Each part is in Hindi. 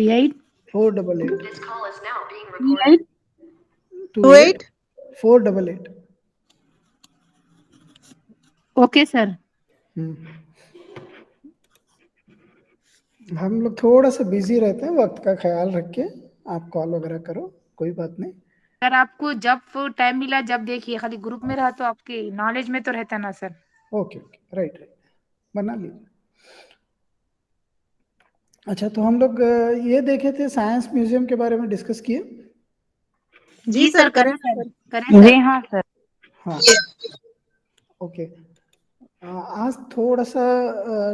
8 488 8 28 488। Okay sir. हम लोग थोड़ा सा बिजी रहते हैं, वक्त का ख्याल रख के आप कॉल वगैरह करो, कोई बात नहीं। सर आपको जब टाइम मिला जब देखिए, खाली ग्रुप में रहा तो आपके नॉलेज में तो रहता ना sir. Okay okay, right right, बना लीजिए। अच्छा, तो हम लोग ये देखे थे, साइंस म्यूजियम के बारे में डिस्कस किए। जी जी सर सर, करें करें सर, सर। करें सर। जी हाँ सर। हाँ, ओके। आज थोड़ा सा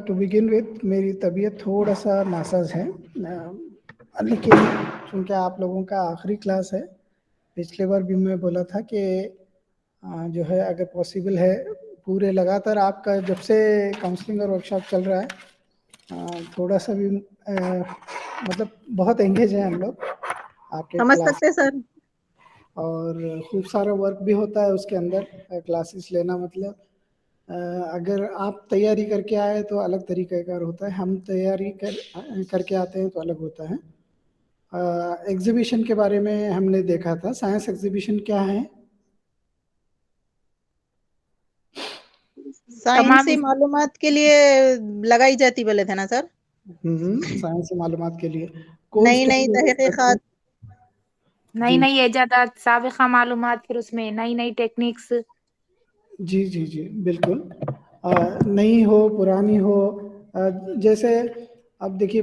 टू बिगिन विथ मेरी तबीयत थोड़ा सा नासाज है, लेकिन चूँकि आप लोगों का आखिरी क्लास है, पिछले बार भी मैं बोला था कि जो है अगर पॉसिबल है पूरे लगातार आपका जब से काउंसलिंग और वर्कशॉप चल रहा है, थोड़ा सा भी मतलब बहुत एंगेज हैं हम लोग आपके समझ क्लास, सकते सर। और खूब सारा वर्क भी होता है उसके अंदर। क्लासेस लेना मतलब अगर आप तैयारी करके आए तो अलग तरीके का होता है, हम तैयारी करके आते हैं तो अलग होता है। एग्जीबिशन के बारे में हमने देखा था, साइंस एग्जीबिशन क्या है? तमाम साइंसी मालूमात के लिए लगाई जाती बोले थे ना सर। साइंस से मालूमात के लिए कोल्ड नई नई स्टोरेज। तहकीकात। जी नई नई इजादात, साबिका मालूमात, फिर उसमें नई नई टेक्निक्स। जी जी जी बिल्कुल। नई हो पुरानी हो, जैसे अब देखिए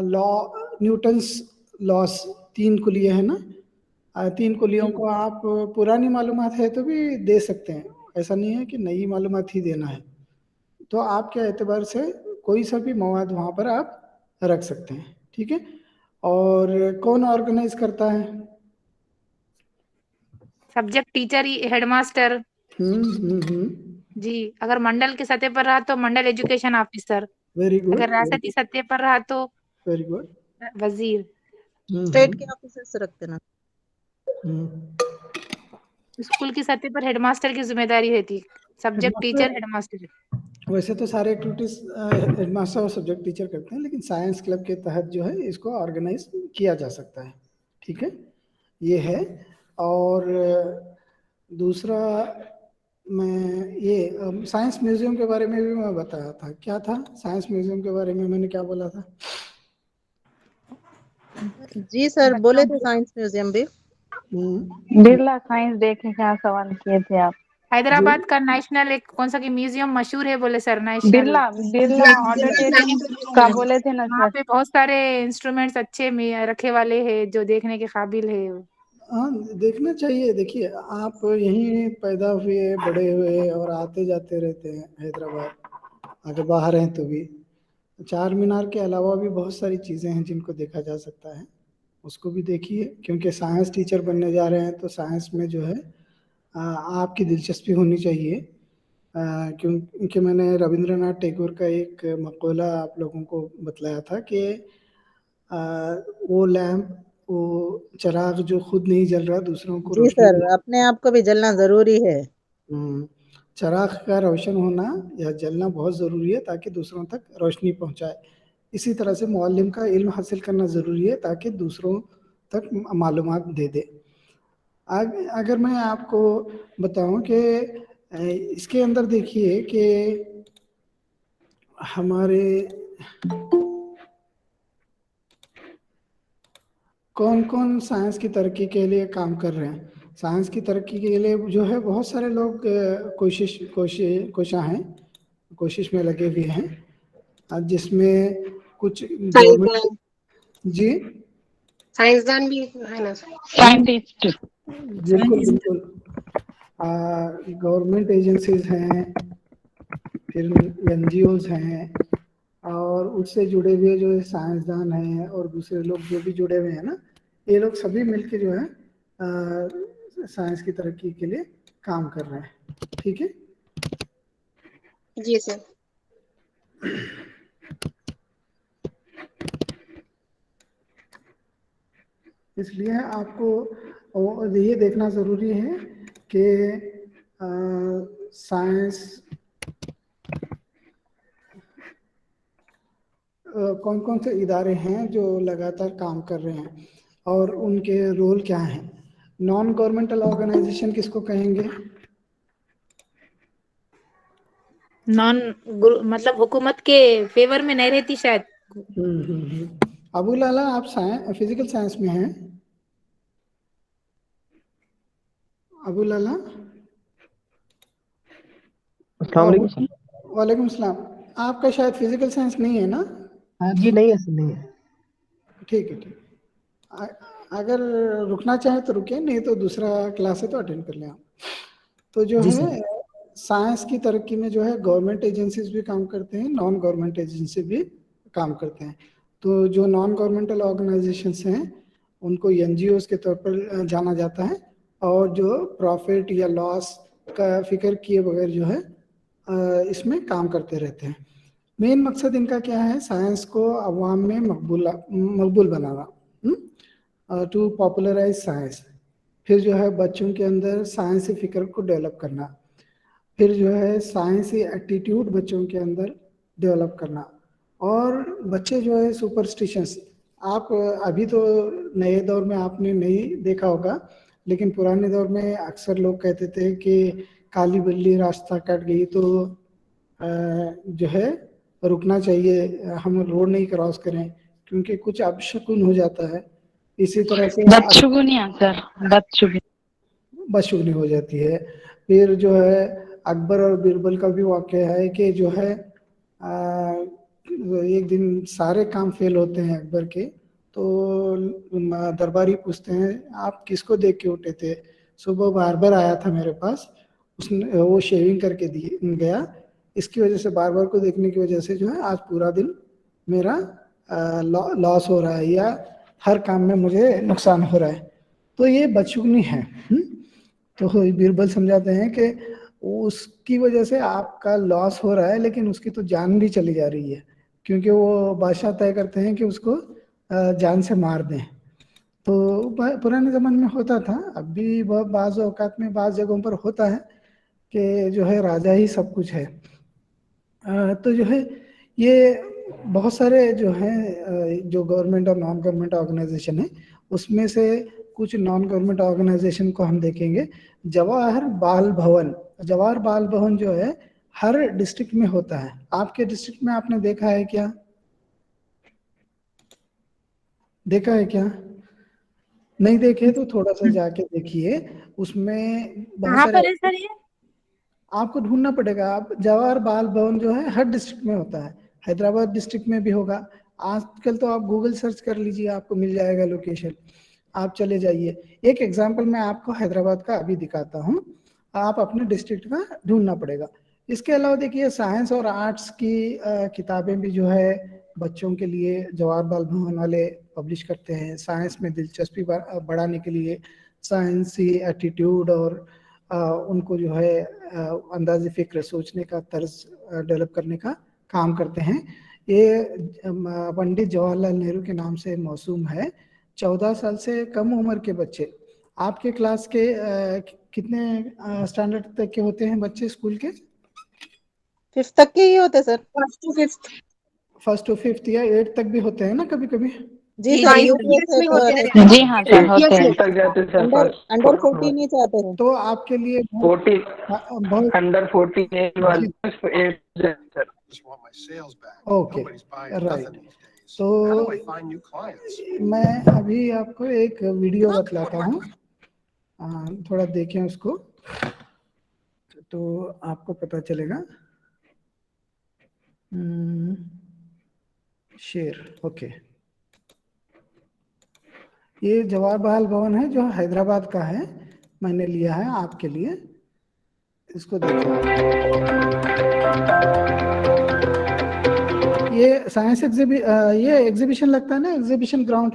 लॉ, न्यूटन्स लॉस, तीन कुलिये है ना, तीन कुलियों जी को आप पुरानी मालूमात है तो भी दे सकते हैं, ऐसा नहीं है कि नई मालूमात ही देना है। तो आपके एतबार से कोई सा भी मवाद वहाँ पर आप रख सकते हैं, ठीक है। और कौन ऑर्गेनाइज करता है? Subject teacher, headmaster. हम्म। जी, अगर मंडल के सतह पर रहा तो mandal education officer, very good, अगर रियासती सतह पर रहा तो वेरी गुड। वजीर। स्टेट के ऑफिसर्स रखते ना। हम्म। स्कूल की सतह पर हेडमास्टर की जिम्मेदारी रहती, सब्जेक्ट टीचर हेडमास्टर, हेडमास्टर। वैसे तो सारे एक्टिविटीज हेडमास्टर और सब्जेक्ट टीचर करते हैं, लेकिन साइंस क्लब के तहत जो है इसको ऑर्गेनाइज किया जा सकता है, ठीक है, ये है। और दूसरा, मैं ये साइंस म्यूजियम के बारे में भी मैं बताया था, क्या था साइंस म्यूजियम के बारे में, मैंने क्या बोला था? जी सर, बच्चों बोले थे को साइंस म्यूजियम भी। बिरला साइंस देखने का सवाल किए थे आप। जी हैदराबाद का नेशनल एक कौन सा की म्यूजियम मशहूर है बोले sir, national. Birla Birla auditorium का बोले थे ना वहाँ सर। पे बहुत सारे इंस्ट्रूमेंट्स अच्छे में रखे वाले हैं जो देखने के काबिल है। हाँ, देखना चाहिए। देखिए, आप यहीं पैदा हुए बड़े हुए और आते जाते रहते हैं हैदराबाद, अगर बाहर हैं तो भी चार मीनार के अलावा भी बहुत सारी चीज़ें हैं जिनको देखा जा सकता है, उसको भी देखिए। क्योंकि साइंस टीचर बनने जा रहे हैं तो साइंस में जो है आपकी दिलचस्पी होनी चाहिए। क्योंकि मैंने रविंद्रनाथ टैगोर का एक मकौला आप लोगों को बतलाया था कि आ, वो लैम्प, वो चिराग जो खुद नहीं जल रहा दूसरों को जी रोशनी सर, दे। अपने आप को भी जलना जरूरी है। चिराग का रोशन होना या जलना बहुत ज़रूरी है ताकि दूसरों तक रोशनी पहुंचाए। इसी तरह से मुअल्लिम का इल्म हासिल करना ज़रूरी है ताकि दूसरों तक मालूमात दे दे। अगर मैं आपको बताऊं कि इसके अंदर देखिए कि हमारे कौन कौन साइंस की तरक्की के लिए काम कर रहे हैं। साइंस की तरक्की के लिए जो है बहुत सारे लोग कोशिश हैं, कोशिश में लगे हुए हैं, जिसमें कुछ गवर्नमेंट। जी साइंसदान भी है ना सर। हाँ, साइंटिस्ट। बिल्कुल बिल्कुल। गवर्नमेंट एजेंसीज हैं, फिर एनजीओज हैं, और उससे जुड़े हुए जो साइंसदान हैं और दूसरे लोग जो भी जुड़े हुए हैं ना, ये लोग सभी मिलके जो है साइंस की तरक्की के लिए काम कर रहे हैं, ठीक है। जी सर। इसलिए आपको ये देखना ज़रूरी है कि साइंस कौन कौन से इदारे हैं जो लगातार काम कर रहे हैं और उनके रोल क्या हैं? नॉन गवर्नमेंटल ऑर्गेनाइजेशन किसको कहेंगे? मतलब हुकूमत के फेवर में नहीं रहती शायद। अबू लाला, आप फिजिकल साइंस में हैं? अबू लाला, वालेकुम सलाम। आपका शायद फिजिकल साइंस नहीं है ना? हाँ जी, नहीं है सर, नहीं है। ठीक है, ठीक। अगर रुकना चाहे तो रुके, नहीं तो दूसरा क्लास है तो अटेंड कर लें आप। तो जो है साइंस की तरक्की में जो है गवर्नमेंट एजेंसीज भी काम करते हैं, नॉन गवर्नमेंट एजेंसी भी काम करते हैं। तो जो नॉन गवर्नमेंटल ऑर्गेनाइजेशंस हैं उनको एनजीओज के तौर पर जाना जाता है, और जो प्रॉफिट या लॉस का फिक्र किए बगैर जो है इसमें काम करते रहते हैं। मेन मकसद इनका क्या है? साइंस को अवाम में मकबूल बनाना, टू पॉपुलराइज साइंस। फिर जो है बच्चों के अंदर साइंसी फिक्र को डेवलप करना, फिर जो है साइंसी एटीट्यूड बच्चों के अंदर डेवलप करना। और बच्चे जो है सुपरस्टिशंस, आप अभी तो नए दौर में आपने नहीं देखा होगा, लेकिन पुराने दौर में अक्सर लोग कहते थे कि काली बिल्ली रास्ता कट गई तो जो है रुकना चाहिए, हम रोड नहीं क्रॉस करें क्योंकि कुछ अपशकुन हो जाता है। इसी तरह से बदशुगनी हो जाती है। फिर जो है अकबर और बीरबल का भी वाक़या है कि जो है एक दिन सारे काम फेल होते हैं अकबर के, तो दरबारी पूछते हैं आप किसको देख के उठे थे? सुबह बारबर आया था मेरे पास, उसने वो शेविंग करके गया, इसकी वजह से बारबर को देखने की वजह से जो है आज पूरा दिन मेरा लॉस हो रहा है या हर काम में मुझे नुकसान हो रहा है। तो ये बदशुगनी है। तो बीरबल समझाते हैं कि उसकी वजह से आपका लॉस हो रहा है, लेकिन उसकी तो जान भी चली जा रही है, क्योंकि वो बादशाह तय करते हैं कि उसको जान से मार दें। तो पुराने ज़माने में होता था, अब भी बाज़ औकात में बाज़ जगहों पर होता है कि जो है राजा ही सब कुछ है। तो जो है ये बहुत सारे जो हैं जो गवर्नमेंट और नॉन गवर्नमेंट ऑर्गेनाइजेशन है, उसमें से कुछ नॉन गवर्नमेंट ऑर्गेनाइजेशन को हम देखेंगे। जवाहर बाल भवन जो है हर डिस्ट्रिक्ट में होता है। आपके डिस्ट्रिक्ट में आपने देखा है क्या? नहीं देखे तो थोड़ा सा जाके देखिए, उसमें बहुत सारे आपको ढूंढना पड़ेगा। आप जवाहर बाल भवन जो है हर डिस्ट्रिक्ट में होता है, हैदराबाद डिस्ट्रिक्ट में भी होगा। आजकल तो आप गूगल सर्च कर लीजिए, आपको मिल जाएगा लोकेशन, आप चले जाइए। एक एग्जांपल मैं आपको हैदराबाद का अभी दिखाता हूँ, आप अपने डिस्ट्रिक्ट का ढूंढना पड़ेगा। इसके अलावा देखिए साइंस और आर्ट्स की किताबें भी जो है बच्चों के लिए जवाहर बाल भवन वाले पब्लिश करते हैं। साइंस में दिलचस्पी बढ़ाने के लिए साइंसी एटीट्यूड और उनको जो है अंदाज़े फिक्र, सोचने का तर्ज डेवलप करने का काम करते हैं। ये पंडित जवाहरलाल नेहरू के नाम से मौसूम है। 14 साल से कम उम्र के बच्चे, आपके क्लास के कितने स्टैंडर्ड तक के होते हैं बच्चे स्कूल के? 5th तक के ही होते सर। 1st to 5th या 8th तक भी होते हैं ना कभी कभी? जी सर, जी हाँ सर, होते हैं। अंडर 14 नहीं चाहते हैं। तो आपके लिए 40 अंडर 14 एज वाले सर। Okay, right. तो मैं अभी आपको एक वीडियो बतलाता हूँ, थोड़ा देखें उसको तो आपको पता चलेगा। Share, okay. ये जवाहर बाल भवन है जो हैदराबाद का है, मैंने लिया है आपके लिए, इसको देखिए। ये साइंस ये एग्जीबिशन लगता है ना, एग्जीबिशन ग्राउंड?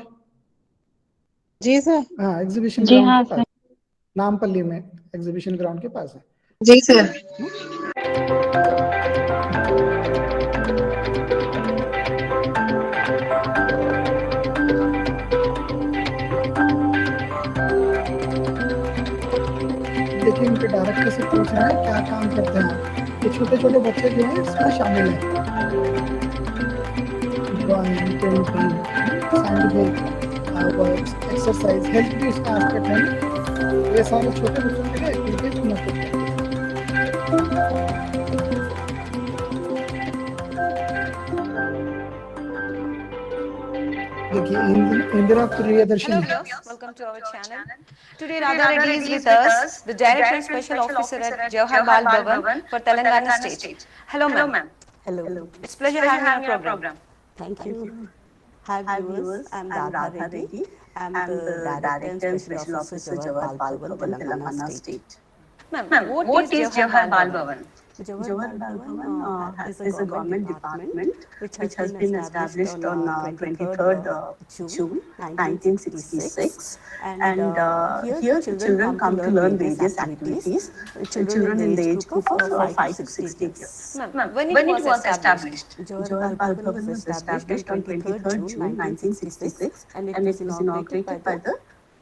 जी सर। हाँ, एग्जीबिशन जी ग्राउंड हाँ के पास, नामपल्ली में एग्जीबिशन ग्राउंड के पास है। जी सर। देखिए उनके डायरेक्टर से पूछ रहे हैं क्या काम करते हैं आप। ये छोटे छोटे बच्चे जो हैं इसमें शामिल हैं। Drawing, painting, scientific works, exercise, health भी उसका एस्पेक्ट है ना। ये सारे छोटे बच्चों के लिए एक्टिविटीज मदद करते हैं। देखिए Indira Priyadarshini. Hello viewers, welcome to our channel. Today Radha Reddy is with us, the Director and Special Officer at Jawahar Bal Bhavan for Telangana State. Hello ma'am. Hello. It's a pleasure having you on our program. Thank you. Hi viewers, I'm Radha Reddy. I'm the Director and Special Officer, Jawahar Bal Bhavan, Telangana State. Ma'am, what is Jawahar Bal Bhavan? Jawahar Bal Bhavan is a government department which has been established on 23rd June 1966, and here children come to learn various activities. Children in the age group of 5 to 16 years. Ma'am, when it was established? Jawahar Bal Bhavan was established on 23rd June 1966, and it was inaugurated by the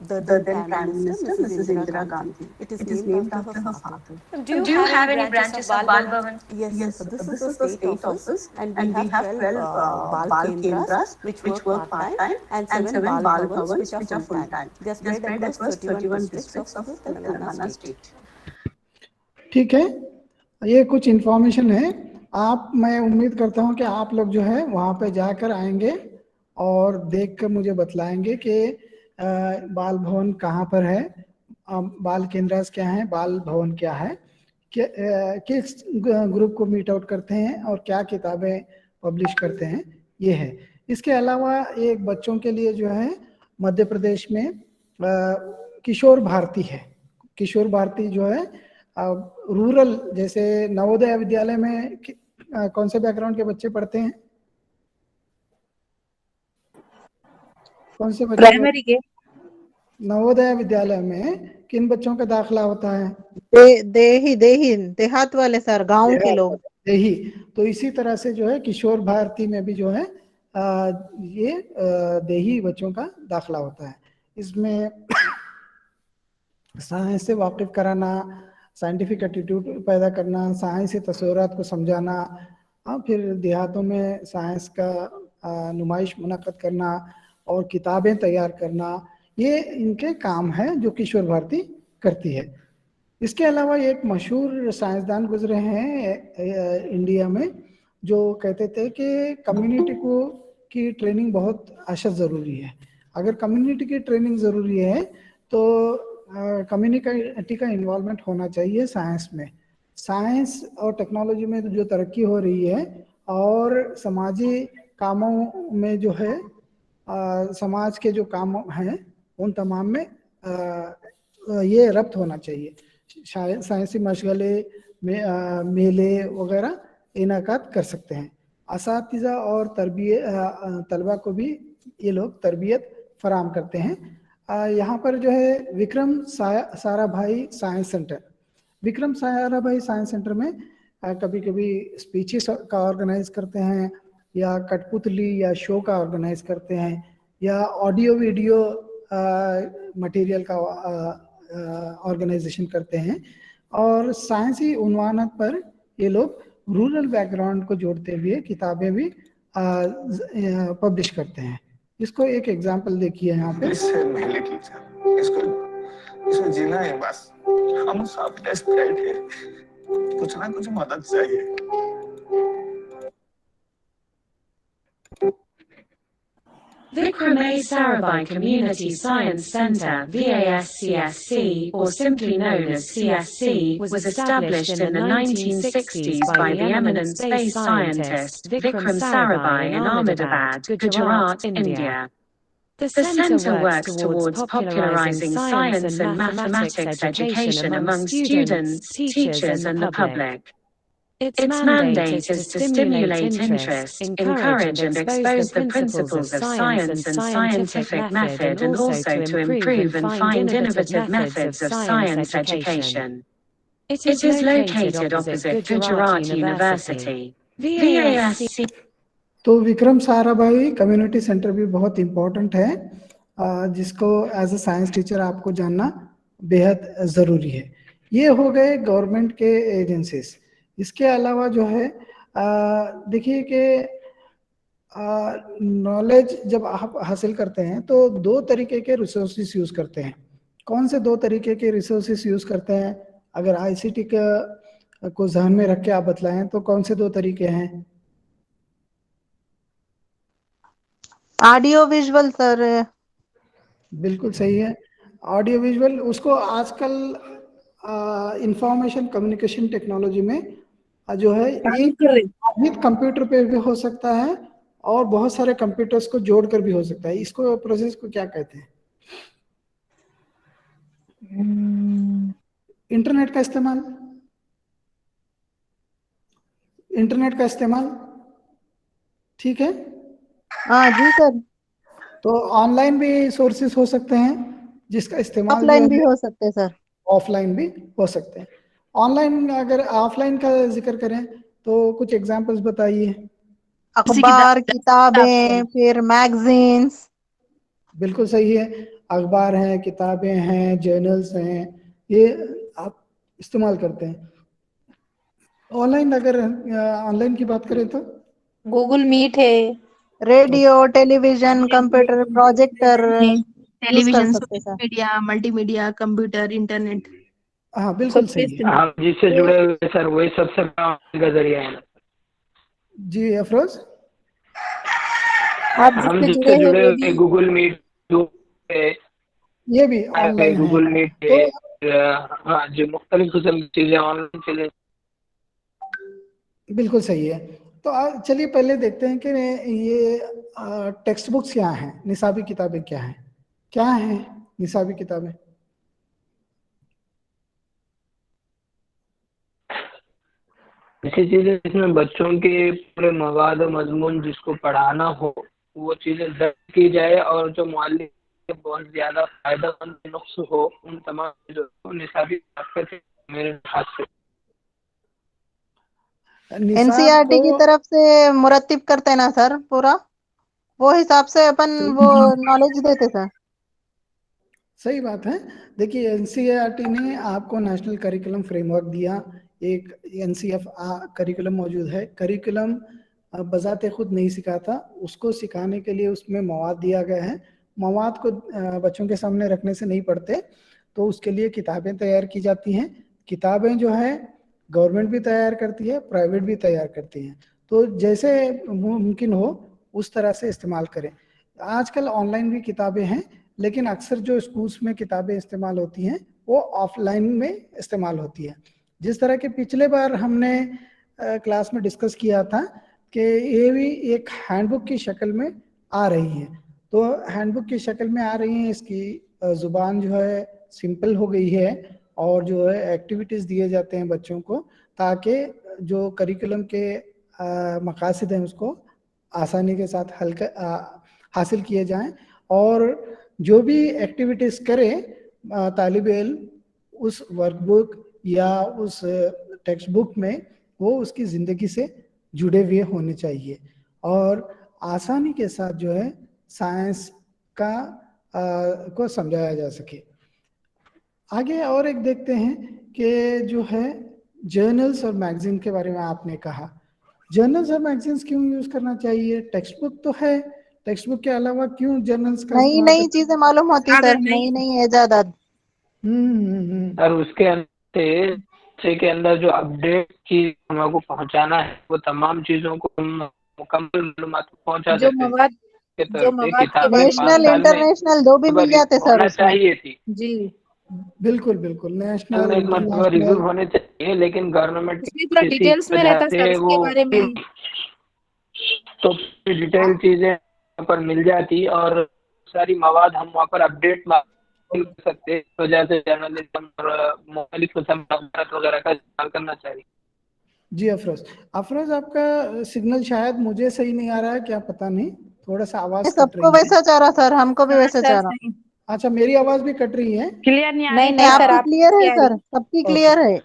then Prime Minister, Mrs. Indira Gandhi. It is named after her father. Do you have any branches of Bal Bhavan? Yes, this is the state office, and we have 12 Bal Kendras which work part-time, and 7 Bal Bhavans which are full-time. They are spread across 31 districts of Telangana state. ठीक है, ये कुछ इन्फॉर्मेशन है। मैं उम्मीद करता हूँ कि आप लोग जो है वहाँ पे जाकर आएंगे और देख कर मुझे बतलाएंगे कि बाल भवन कहाँ पर है, बाल केंद्रास क्या है, बाल भवन क्या है, किस ग्रुप को मीट आउट करते हैं और क्या किताबें पब्लिश करते हैं, ये है। इसके अलावा एक बच्चों के लिए जो है मध्य प्रदेश में किशोर भारती है। किशोर भारती जो है रूरल, जैसे नवोदय विद्यालय में कौन से बैकग्राउंड के बच्चे पढ़ते हैं, कौन से बच्चे प्राइमरी के? नवोदय विद्यालय में किन बच्चों का दाखिला होता है? देहात वाले सर, गांव के लोग। देही। तो इसी तरह से जो है किशोर भारती में भी जो है ये देही बच्चों का दाखिला होता है। इसमें साइंस से वाकिफ कराना, साइंटिफिक एटीट्यूड पैदा करना, साइंस से तस्वीरात को समझाना, फिर देहातों में साइंस का नुमाइश मुनक़्क़द करना और किताबें तैयार करना, ये इनके काम है जो किशोर भारती करती है। इसके अलावा एक मशहूर साइंसदान गुजरे हैं इंडिया में जो कहते थे कि कम्युनिटी की ट्रेनिंग बहुत अशद ज़रूरी है। अगर कम्युनिटी की ट्रेनिंग ज़रूरी है तो कम्युनिटी का इन्वॉल्वमेंट होना चाहिए साइंस में। साइंस और टेक्नोलॉजी में जो तरक्की हो रही है और समाजी कामों में जो है समाज के जो काम हैं उन तमाम में ये रब्त होना चाहिए। साइंसी मशगले में मेले वगैरह इनाकात कर सकते हैं। असातिज़ा और तलबा को भी ये लोग तरबियत फराम करते हैं। यहाँ पर जो है Vikram Sarabhai science centre, Vikram Sarabhai science centre में कभी कभी स्पीचेस का ऑर्गेनाइज करते हैं या कठपुतली या शो का ऑर्गेनाइज करते हैं या ऑडियो वीडियो मटेरियल का ऑर्गेनाइजेशन करते हैं। और साइंसी उन्वानत पर ये लोग रूरल बैकग्राउंड को जोड़ते हुए किताबें भी पब्लिश करते हैं। इसको एक एग्जांपल देखिए यहाँ पे। इसको जीना है बस, हम सब डेस्परेट हैं, कुछ ना कुछ मदद चाहिए। Vikram A. Sarabhai Community Science Centre (VASCSC), or simply known as CSC, was established in the 1960s by the eminent space scientist Vikram Sarabhai in Ahmedabad, Gujarat, India. The centre works towards popularising science and mathematics education among students, teachers and the public. Its mandate is to stimulate interest, encourage and expose the principles of science and scientific method, and also to improve and find innovative methods of science education. It is located opposite Gujarat University. VASC तो विक्रम साराभाई कम्युनिटी सेंटर भी बहुत इम्पोर्टेंट है, जिसको एज अ साइंस टीचर आपको जानना बेहद ज़रूरी है। ये हो गए गवर्नमेंट के एजेंसीज। इसके अलावा जो है देखिए कि नॉलेज जब आप हासिल करते हैं तो दो तरीके के रिसोर्सेस यूज करते हैं। कौन से दो तरीके के रिसोर्सेस यूज करते हैं? अगर आईसीटी का को ध्यान में रख के आप बतलाएं तो कौन से दो तरीके हैं? Audio visual sir. बिल्कुल सही है, ऑडियो विजुअल। उसको आजकल इंफॉर्मेशन कम्युनिकेशन टेक्नोलॉजी में जो है एक कंप्यूटर पे भी हो सकता है और बहुत सारे कंप्यूटर्स को जोड़कर भी हो सकता है। इसको प्रोसेस को क्या कहते हैं? इंटरनेट का इस्तेमाल। इंटरनेट का इस्तेमाल, ठीक है। हाँ जी सर। तो ऑनलाइन भी सोर्सेस हो सकते हैं जिसका इस्तेमाल जो ऑफलाइन भी है हो सकते हैं सर। ऑफलाइन भी हो सकते हैं। ऑनलाइन, अगर ऑफलाइन का जिक्र करें तो कुछ एग्जांपल्स बताइए। अखबार, किताबें, फिर मैगजीन्स। बिल्कुल सही है, अखबार हैं, किताबें हैं, जर्नल्स हैं, ये आप इस्तेमाल करते हैं। ऑनलाइन, अगर ऑनलाइन की बात करें तो गूगल मीट है, radio, television, computer, projector use कर टेलीविजन, सकते हैं social sir. Media, multimedia, computer, internet. हाँ बिल्कुल सही है। हम जिससे जुड़े हुए सर वही सबसे बड़ा का जरिया है। जी अफरोज, आप हम जिससे जिससे जुड़े वो हुए भी गूगल मीट ये भी ऑनलाइन है। गूगल मीट हाँ जो मुख्तलिफ किस्म की चीजें ऑनलाइन चीजें। बिल्कुल सही है। तो चलिए पहले देखते हैं कि ये टेक्स्ट बुक्स क्या हैं, निसाबी किताबें क्या हैं। क्या हैं निसाबी किताबें? ऐसी चीजें जिसमें बच्चों के पूरे मवाद और मजमून जिसको पढ़ाना हो वो चीजें दर्ज की जाए और जो मुअल्लिम के बहुत ज्यादा फायदेमंद नुक्स हो उन तमाम चीजों को निसाबी किताब से मेरे हाथ से। एनसीईआरटी की तरफ से मुरत्तिब करते हैं ना सर पूरा, वो हिसाब से अपन वो नॉलेज देते सर। सही बात है। देखिए एनसीईआरटी ने आपको नेशनल करिकुलम फ्रेमवर्क दिया, एक एनसीएफ करिकुलम मौजूद है। करिकुलम बजाते खुद नहीं सिखाता, उसको सिखाने के लिए उसमें मवाद दिया गया है। मवाद को बच्चों के सामने रखने से नहीं पढ़ते, तो उसके लिए किताबें तैयार की जाती हैं। किताबें जो है गवर्नमेंट भी तैयार करती है, प्राइवेट भी तैयार करती है, तो जैसे मुमकिन हो उस तरह से इस्तेमाल करें। आजकल ऑनलाइन भी किताबें हैं, लेकिन अक्सर जो स्कूल्स में किताबें इस्तेमाल होती हैं वो ऑफलाइन में इस्तेमाल होती है। जिस तरह के पिछले बार हमने क्लास में डिस्कस किया था कि ये भी एक हैंडबुक की शक्ल में आ रही है। तो हैंडबुक की शक्ल में आ रही है, इसकी ज़ुबान जो है सिंपल हो गई है और जो है एक्टिविटीज़ दिए जाते हैं बच्चों को, ताकि जो करिकुलम के मकासद हैं उसको आसानी के साथ हासिल किए जाएं, और जो भी एक्टिविटीज़ करे तालिब इल्म उस वर्कबुक या उस टेक्स्ट बुक में वो उसकी ज़िंदगी से जुड़े हुए होने चाहिए और आसानी के साथ जो है साइंस का को समझाया जा सके। आगे और एक देखते हैं कि जो है जर्नल्स और मैगजीन के बारे में आपने कहा। जर्नल्स और मैगजीन्स क्यों यूज करना चाहिए? टेक्स्ट बुक तो है, टेक्स्ट बुक के अलावा क्यों जर्नल्स का नई इस्तेमाल नई चीजें मालूम होती सर, नई नई इजादात। और उसके अंदर के अंदर जो अपडेट चीज हमको पहुंचाना है वो तमाम चीजों को मुकम्मल मालूमात पहुंचा जो सकते मवाद किताबें नेशनल इंटरनेशनल दो भी मिल जाते सर होना उसमें। चाहिए थी। जी बिल्कुल बिल्कुल, नेशनल एक मतलब रिव्यू होने चाहिए, लेकिन गवर्नमेंट उसमें पूरा डिटेल्स में रहता सर उसके बारे में। तो डिटेल चीजें वहाँ पर मिल जाती और सारी मवाद हम वहाँ पर अपडेट कर सकते, तो जैसे जर्नलिज्म और मुख्तलिफ किस्म वगैरह का इस्तेमाल करना चाहिए। जी अफरोज, अफरोज आपका सिग्नल शायद मुझे सही नहीं आ रहा है, क्या पता नहीं, थोड़ा सा आवाज कट सबको रही है। वैसा चाह रहा सर, हमको भी वैसा चाह रहा। अच्छा, मेरी आवाज भी कट रही है? क्लियर नहीं आ नहीं रही नहीं, सर। आपकी क्लियर है सर, सबकी क्लियर है।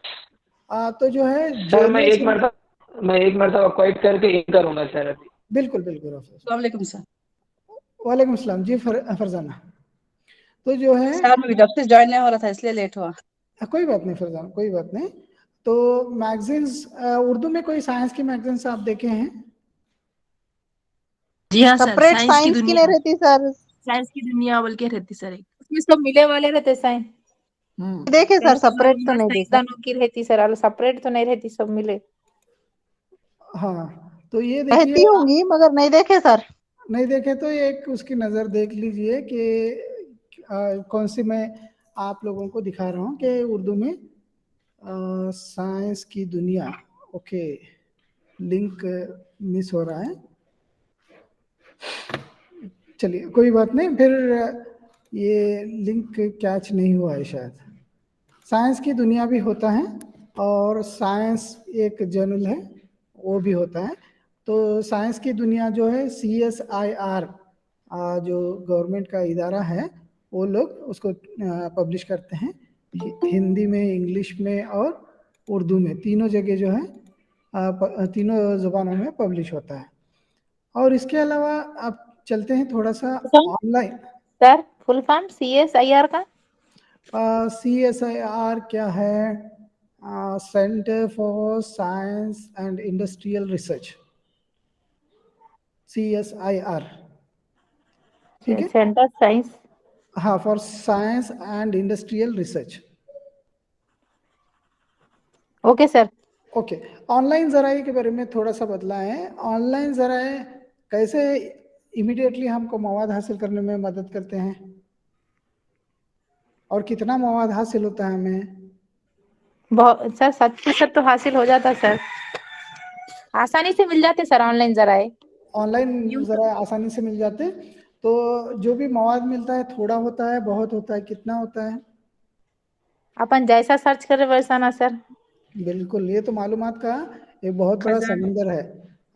तो जो है सर मैं एक मरतबा क्वाइट करके ये करूंगा सर अभी। बिल्कुल बिल्कुल अफरोज। अस्सलाम वालेकुम सर। वालेकुम सलाम जी फरजाना। तो जो है सर मैं जब से ज्वाइन नहीं हो रहा था इसलिए लेट हुआ। कोई बात नहीं फरजाना, कोई बात नहीं। तो मैगजीन्स उर्दू में कोई साइंस की मैगजीन्स आप देखे हैं? जी हाँ सर, सेपरेट साइंस की साइंस की नहीं दुनिया, रहती सर। साइंस की दुनिया बोल के रहती सर एक। उसमें सब मिले वाले रहते साइन। देखे सर, सेपरेट तो नहीं देखे। साइंसदानों की रहती सर, सेपरेट तो नहीं रहती, सब मिले। हाँ, तो ये देखिए, रहती होंगी मगर नहीं देखे सर। नहीं देखे तो एक उसकी नज़र देख लीजिए कि कौन सी मैं आप लोगों को दिखा रहा हूँ कि उर्दू में साइंस की दुनिया। ओके, लिंक मिस हो रहा है, चलिए कोई बात नहीं, फिर ये लिंक कैच नहीं हुआ है शायद। साइंस की दुनिया भी होता है और साइंस एक जर्नल है वो भी होता है। तो साइंस की दुनिया जो है CSIR जो गवर्नमेंट का इदारा है वो लोग उसको पब्लिश करते हैं, हिंदी में, इंग्लिश में और उर्दू में, तीनों जगह जो है तीनों ज़ुबानों में पब्लिश होता है। और इसके अलावा आप चलते हैं थोड़ा सा online. Sir full form CSIR का? CSIR क्या है? Centre for science and industrial research, CSIR, ठीक है? सेंटर साइंस, हाँ, for science and industrial research. Okay sir. Okay, online ज़राए के बारे में थोड़ा सा बदला है। ऑनलाइन ज़राए कैसे इमीडिएटली हमको मवाद हासिल करने में मदद करते हैं और कितना मवाद हासिल होता है हमें? बहुत सर, 7% तो हासिल हो जाता सर, आसानी से मिल जाते सर ऑनलाइन जराए। ऑनलाइन ज़रा आसानी से मिल जाते। तो जो भी मवाद मिलता है थोड़ा होता है, बहुत होता है, कितना होता है? अपन जैसा सर्च करे वैसा ना सर। बिल्कुल, ये तो मालूमात का एक बहुत बड़ा समंदर है।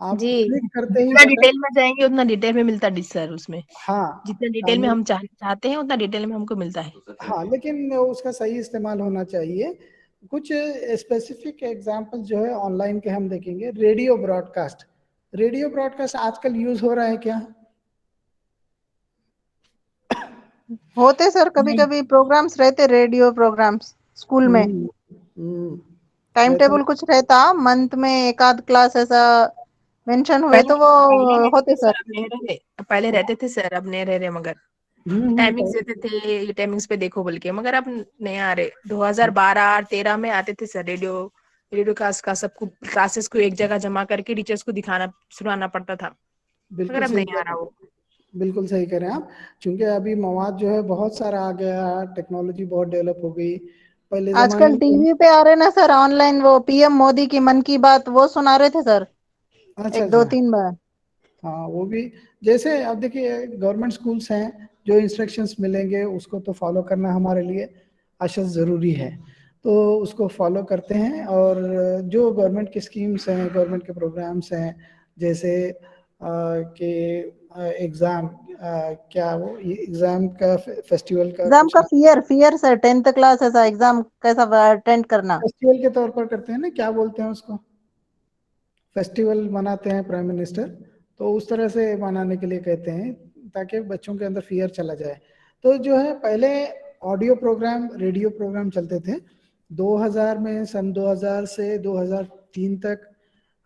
आप जी, क्लिक करते ही जितना डिटेल में जाएंगे उतना डिटेल में मिलता है सर उसमें। हाँ, जितना डिटेल में हम चाहते हैं उतना डिटेल में हमको मिलता है। हाँ, लेकिन उसका सही इस्तेमाल होना चाहिए। कुछ स्पेसिफिक एग्जांपल जो है ऑनलाइन के हम देखेंगे। रेडियो ब्रॉडकास्ट, रेडियो ब्रॉडकास्ट आजकल यूज हो रहा है क्या? होते सर, कभी कभी प्रोग्राम्स रहते, रेडियो प्रोग्राम्स स्कूल में। टाइम टेबल कुछ रहता, मंथ में एक आध क्लास ऐसा मेंशन हुए तो वो होते सर। पहले रहते थे सर, अब नहीं रह रहे, मगर टाइमिंग्स देते थे, टाइमिंग्स पे देखो बोल के, मगर अब नहीं आ रहे। 2012-13 में आते थे सर रेडियो कास्ट का, सबको क्लासेस को एक जगह जमा करके टीचर्स को दिखाना सुनाना पड़ता था, मगर अब नहीं आ रहा वो। बिल्कुल सही कह रहे हैं आप, क्योंकि अभी मवाद जो है बहुत सारा आ गया, टेक्नोलॉजी बहुत डेवलप हो गई। पहले आजकल टीवी पे आ रहे ना सर ऑनलाइन, वो PM मोदी की मन की बात वो सुना रहे थे सर। अच्छा, 2-3 बार। हाँ, वो भी जैसे अब देखिए गवर्नमेंट स्कूल्स हैं, जो इंस्ट्रक्शंस मिलेंगे उसको तो फॉलो करना हमारे लिए अशद ज़रूरी है, तो उसको फॉलो करते हैं। और जो गवर्नमेंट की स्कीम्स हैं, गवर्नमेंट के प्रोग्राम्स हैं, जैसे कि एग्ज़ाम, क्या वो एग्ज़ाम का फेस्टिवल का एग्जाम का फियर सर, 10th क्लास ऐसा एग्जाम कैसा अटेंड करना, फेस्टिवल के तौर पर करते हैं ना, क्या बोलते हैं उसको, फेस्टिवल मनाते हैं प्राइम मिनिस्टर, तो उस तरह से मनाने के लिए कहते हैं ताकि बच्चों के अंदर फियर चला जाए। तो जो है पहले ऑडियो प्रोग्राम, रेडियो प्रोग्राम चलते थे 2000 में, सन 2000 से 2003 तक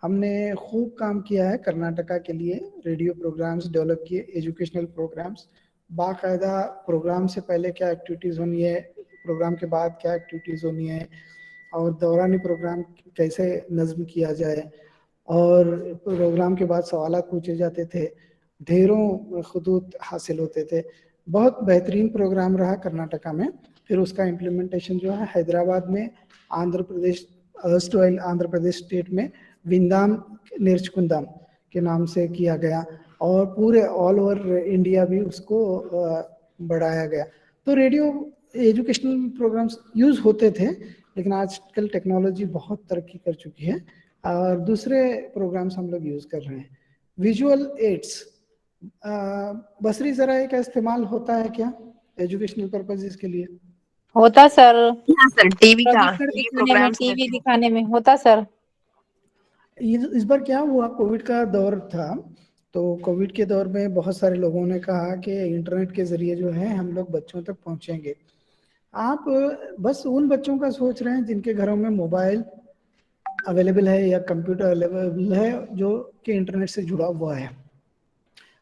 हमने खूब काम किया है कर्नाटका के लिए। रेडियो प्रोग्राम्स डेवलप किए, एजुकेशनल प्रोग्राम्स, बाकायदा प्रोग्राम से पहले क्या एक्टिविटीज़ होनी है, प्रोग्राम के बाद क्या एक्टिविटीज़ होनी है, और दौरानी प्रोग्राम कैसे नज़्म किया जाए, और प्रोग्राम के बाद सवालात पूछे जाते थे, ढेरों खुतूत हासिल होते थे। बहुत बेहतरीन प्रोग्राम रहा कर्नाटका में। फिर उसका इम्प्लीमेंटेशन जो है हैदराबाद में, आंध्र प्रदेश, अर्स्टवाइल आंध्र प्रदेश स्टेट में विंदाम नेर्चकुंदाम के नाम से किया गया, और पूरे ऑल ओवर इंडिया भी उसको बढ़ाया गया। तो रेडियो एजुकेशनल प्रोग्राम्स यूज़ होते थे, लेकिन आजकल टेक्नोलॉजी बहुत तरक्की कर चुकी है और दूसरे प्रोग्राम्स हम लोग यूज़ कर रहे हैं। विजुअल एड्स, बसरी ज़राए का इस्तेमाल होता है क्या एजुकेशनल पर्पसेस के लिए? होता सर। हाँ सर, टीवी का दिखाने में, टीवी दिखाने में होता सर। इस बार क्या हुआ, कोविड का दौर था, तो कोविड के दौर में बहुत सारे लोगों ने कहा कि इंटरनेट के ज़रिए जो है हम लोग बच्चों तक पहुंचेंगे। आप बस उन बच्चों का सोच रहे हैं जिनके घरों में मोबाइल अवेलेबल है या कंप्यूटर अवेलेबल है, जो कि इंटरनेट से जुड़ा हुआ है।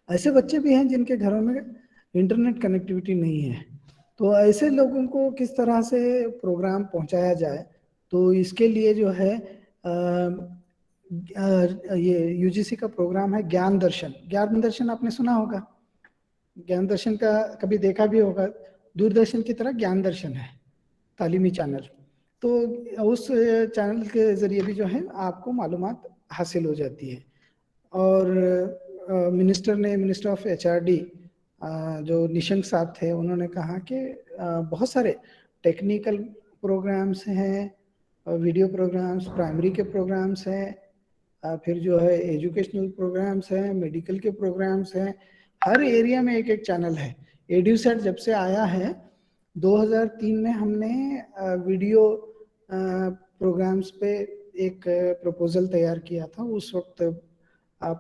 ऐसे बच्चे भी हैं जिनके घरों में इंटरनेट कनेक्टिविटी नहीं है, तो ऐसे लोगों को किस तरह से प्रोग्राम पहुंचाया जाए, तो इसके लिए जो है ये यूजीसी का प्रोग्राम है ज्ञान दर्शन। ज्ञान दर्शन आपने सुना होगा, ज्ञान दर्शन का कभी देखा भी होगा, दूरदर्शन की तरह ज्ञान दर्शन है तालीमी चैनल, तो उस चैनल के ज़रिए भी जो है आपको मालूमात हासिल हो जाती है। और मिनिस्टर ऑफ एचआरडी जो निशंक साहब थे, उन्होंने कहा कि बहुत सारे टेक्निकल प्रोग्राम्स हैं, वीडियो प्रोग्राम्स, प्राइमरी के प्रोग्राम्स हैं, फिर जो है एजुकेशनल प्रोग्राम्स हैं, मेडिकल के प्रोग्राम्स हैं, हर एरिया में एक एक चैनल है। एड्यूसेट जब से आया है 2003 में हमने वीडियो प्रोग्राम्स पे एक प्रपोजल तैयार किया था, उस वक्त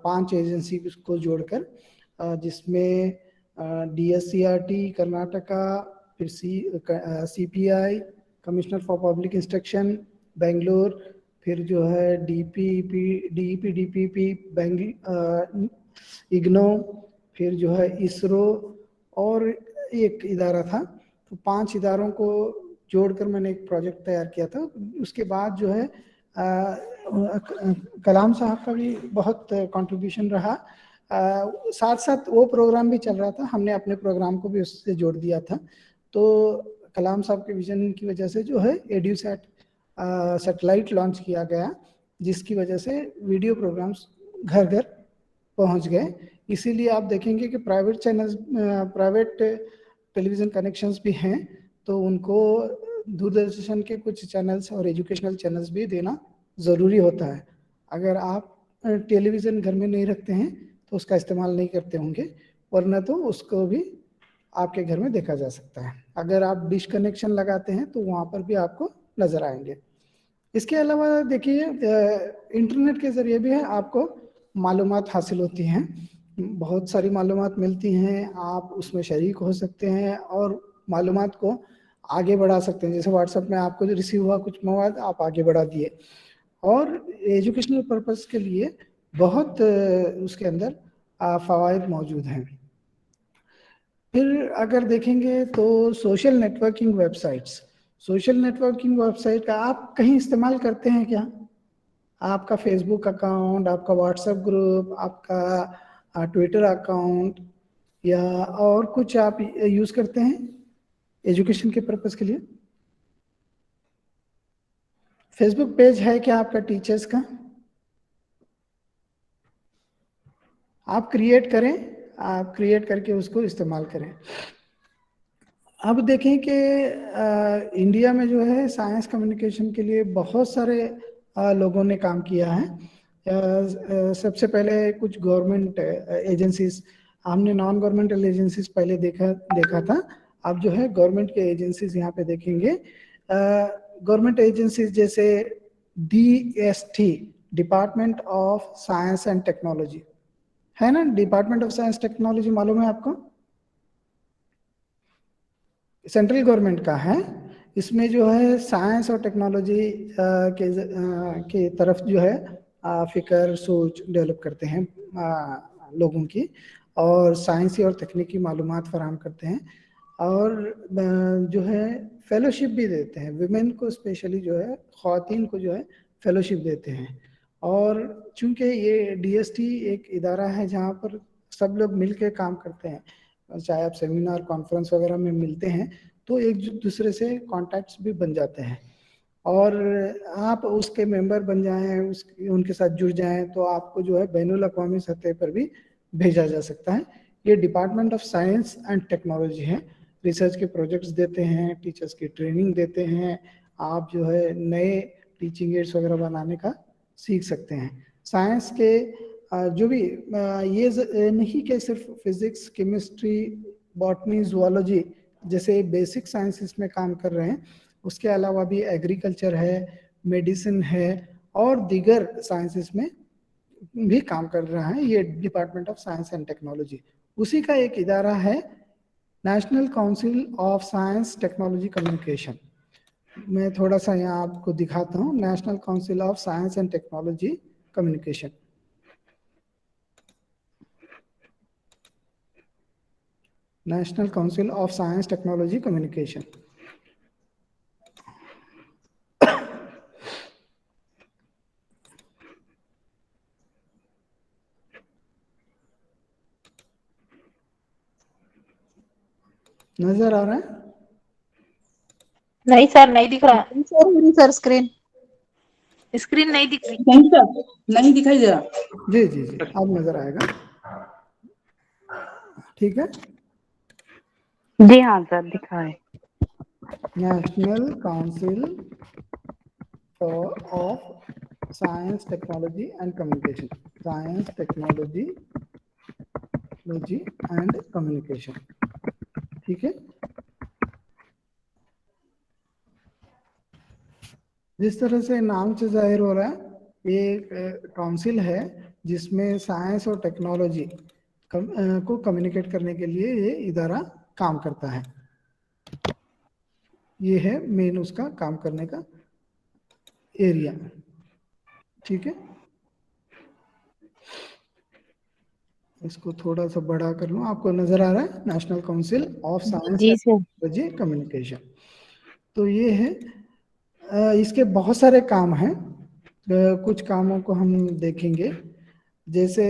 5 एजेंसी को जोड़कर, जिसमें DSCRT कर्नाटका, फिर CPI commissioner for public instruction Bangalore, फिर जो है DEP इग्नो, फिर जो है इसरो और एक इदारा था, तो 5 इदारों को जोड़कर मैंने एक प्रोजेक्ट तैयार किया था। उसके बाद जो है कलाम साहब का भी बहुत कंट्रीब्यूशन रहा, साथ साथ वो प्रोग्राम भी चल रहा था, हमने अपने प्रोग्राम को भी उससे जोड़ दिया था। तो कलाम साहब के विजन की वजह से जो है एड्यूसेट सैटेलाइट लॉन्च किया गया, जिसकी वजह से वीडियो प्रोग्राम्स घर घर पहुंच गए। इसीलिए आप देखेंगे कि private channels, private television connections भी हैं, तो उनको दूरदर्शन के कुछ चैनल्स और एजुकेशनल चैनल्स भी देना ज़रूरी होता है। अगर आप टेलीविज़न घर में नहीं रखते हैं तो उसका इस्तेमाल नहीं करते होंगे, वरना तो उसको भी आपके घर में देखा जा सकता है। अगर आप डिश कनेक्शन लगाते हैं तो वहाँ पर भी आपको नज़र आएंगे। इसके अलावा देखिए इंटरनेट के ज़रिए भी आपको मालूमात हासिल होती हैं, बहुत सारी मालूमात मिलती हैं, आप उसमें शरीक हो सकते हैं और मालूमात को आगे बढ़ा सकते हैं। जैसे व्हाट्सएप में आपको जो रिसीव हुआ कुछ मवाद आप आगे बढ़ा दिए, और एजुकेशनल पर्पस के लिए बहुत उसके अंदर फ़वाइद मौजूद हैं। फिर अगर देखेंगे तो social networking websites, social networking website का आप कहीं इस्तेमाल करते हैं क्या? आपका फेसबुक अकाउंट, आपका व्हाट्सएप ग्रुप, आपका ट्विटर अकाउंट या और कुछ आप यूज़ करते हैं एजुकेशन के पर्पस के लिए? फेसबुक पेज है क्या आपका टीचर्स का? आप क्रिएट करें, आप क्रिएट करके उसको इस्तेमाल करें। अब देखें कि इंडिया में जो है साइंस कम्युनिकेशन के लिए बहुत सारे लोगों ने काम किया है। सबसे पहले कुछ गवर्नमेंट एजेंसीज, हमने नॉन गवर्नमेंटल एजेंसीज पहले देखा था, अब जो है गवर्नमेंट के एजेंसीज यहाँ पे देखेंगे। गवर्नमेंट एजेंसीज जैसे DST, department of science and technology, है ना? डिपार्टमेंट ऑफ साइंस टेक्नोलॉजी मालूम है आपको? सेंट्रल गवर्नमेंट का है। इसमें जो है साइंस और टेक्नोलॉजी के तरफ जो है फिक्र सोच डेवलप करते हैं लोगों की, और साइंसी और तकनीकी मालूमात फराहम करते हैं, और जो है फेलोशिप भी देते हैं। विमेन को स्पेशली जो है, ख़वातीन को जो है फेलोशिप देते हैं। और चूंकि ये DST एक इदारा है जहाँ पर सब लोग मिल के काम करते हैं, चाहे आप सेमिनार कॉन्फ्रेंस वगैरह में मिलते हैं तो एक दूसरे से कॉन्टैक्ट्स भी बन जाते हैं, और आप उसके मेंबर बन जाएं, उनके साथ जुड़ जाएं तो आपको जो है बैनुल अक़वामी सतह पर भी भेजा जा सकता है। ये department of science and technology है, रिसर्च के प्रोजेक्ट्स देते हैं, टीचर्स की ट्रेनिंग देते हैं, आप जो है नए टीचिंग एड्स वगैरह बनाने का सीख सकते हैं। साइंस के जो भी ये नहीं कि सिर्फ फिजिक्स, केमिस्ट्री, बॉटनी, जूलॉजी जैसे बेसिक साइंसेस में काम कर रहे हैं, उसके अलावा भी एग्रीकल्चर है, मेडिसिन है और दीगर साइंसेस में भी काम कर रहा है ये department of science and technology. उसी का एक इदारा है national council of science technology communication. मैं थोड़ा सा यहाँ आपको दिखाता हूँ, national council of science and technology communication. National council of science technology communication. नजर आ रहा है? नहीं सर, नहीं दिख रहा। सर स्क्रीन नहीं दिख रही। नहीं सर, नहीं दिखाई दे रहा। जी जी जी, अब नजर आएगा। ठीक है, जी हाँ सर, दिखा है। National council of science technology and communication, science technology and communication. ठीक है, जिस तरह से नाम से जाहिर हो रहा है, ये काउंसिल है जिसमें साइंस और टेक्नोलॉजी को कम्युनिकेट करने के लिए ये इदारा काम करता है। ये है मेन उसका काम करने का एरिया। ठीक है, इसको थोड़ा सा बड़ा कर लूं, आपको नजर आ रहा है? नेशनल काउंसिल ऑफ साइंस जी सर। Technology communication. तो ये है, इसके बहुत सारे काम हैं। कुछ कामों को हम देखेंगे। जैसे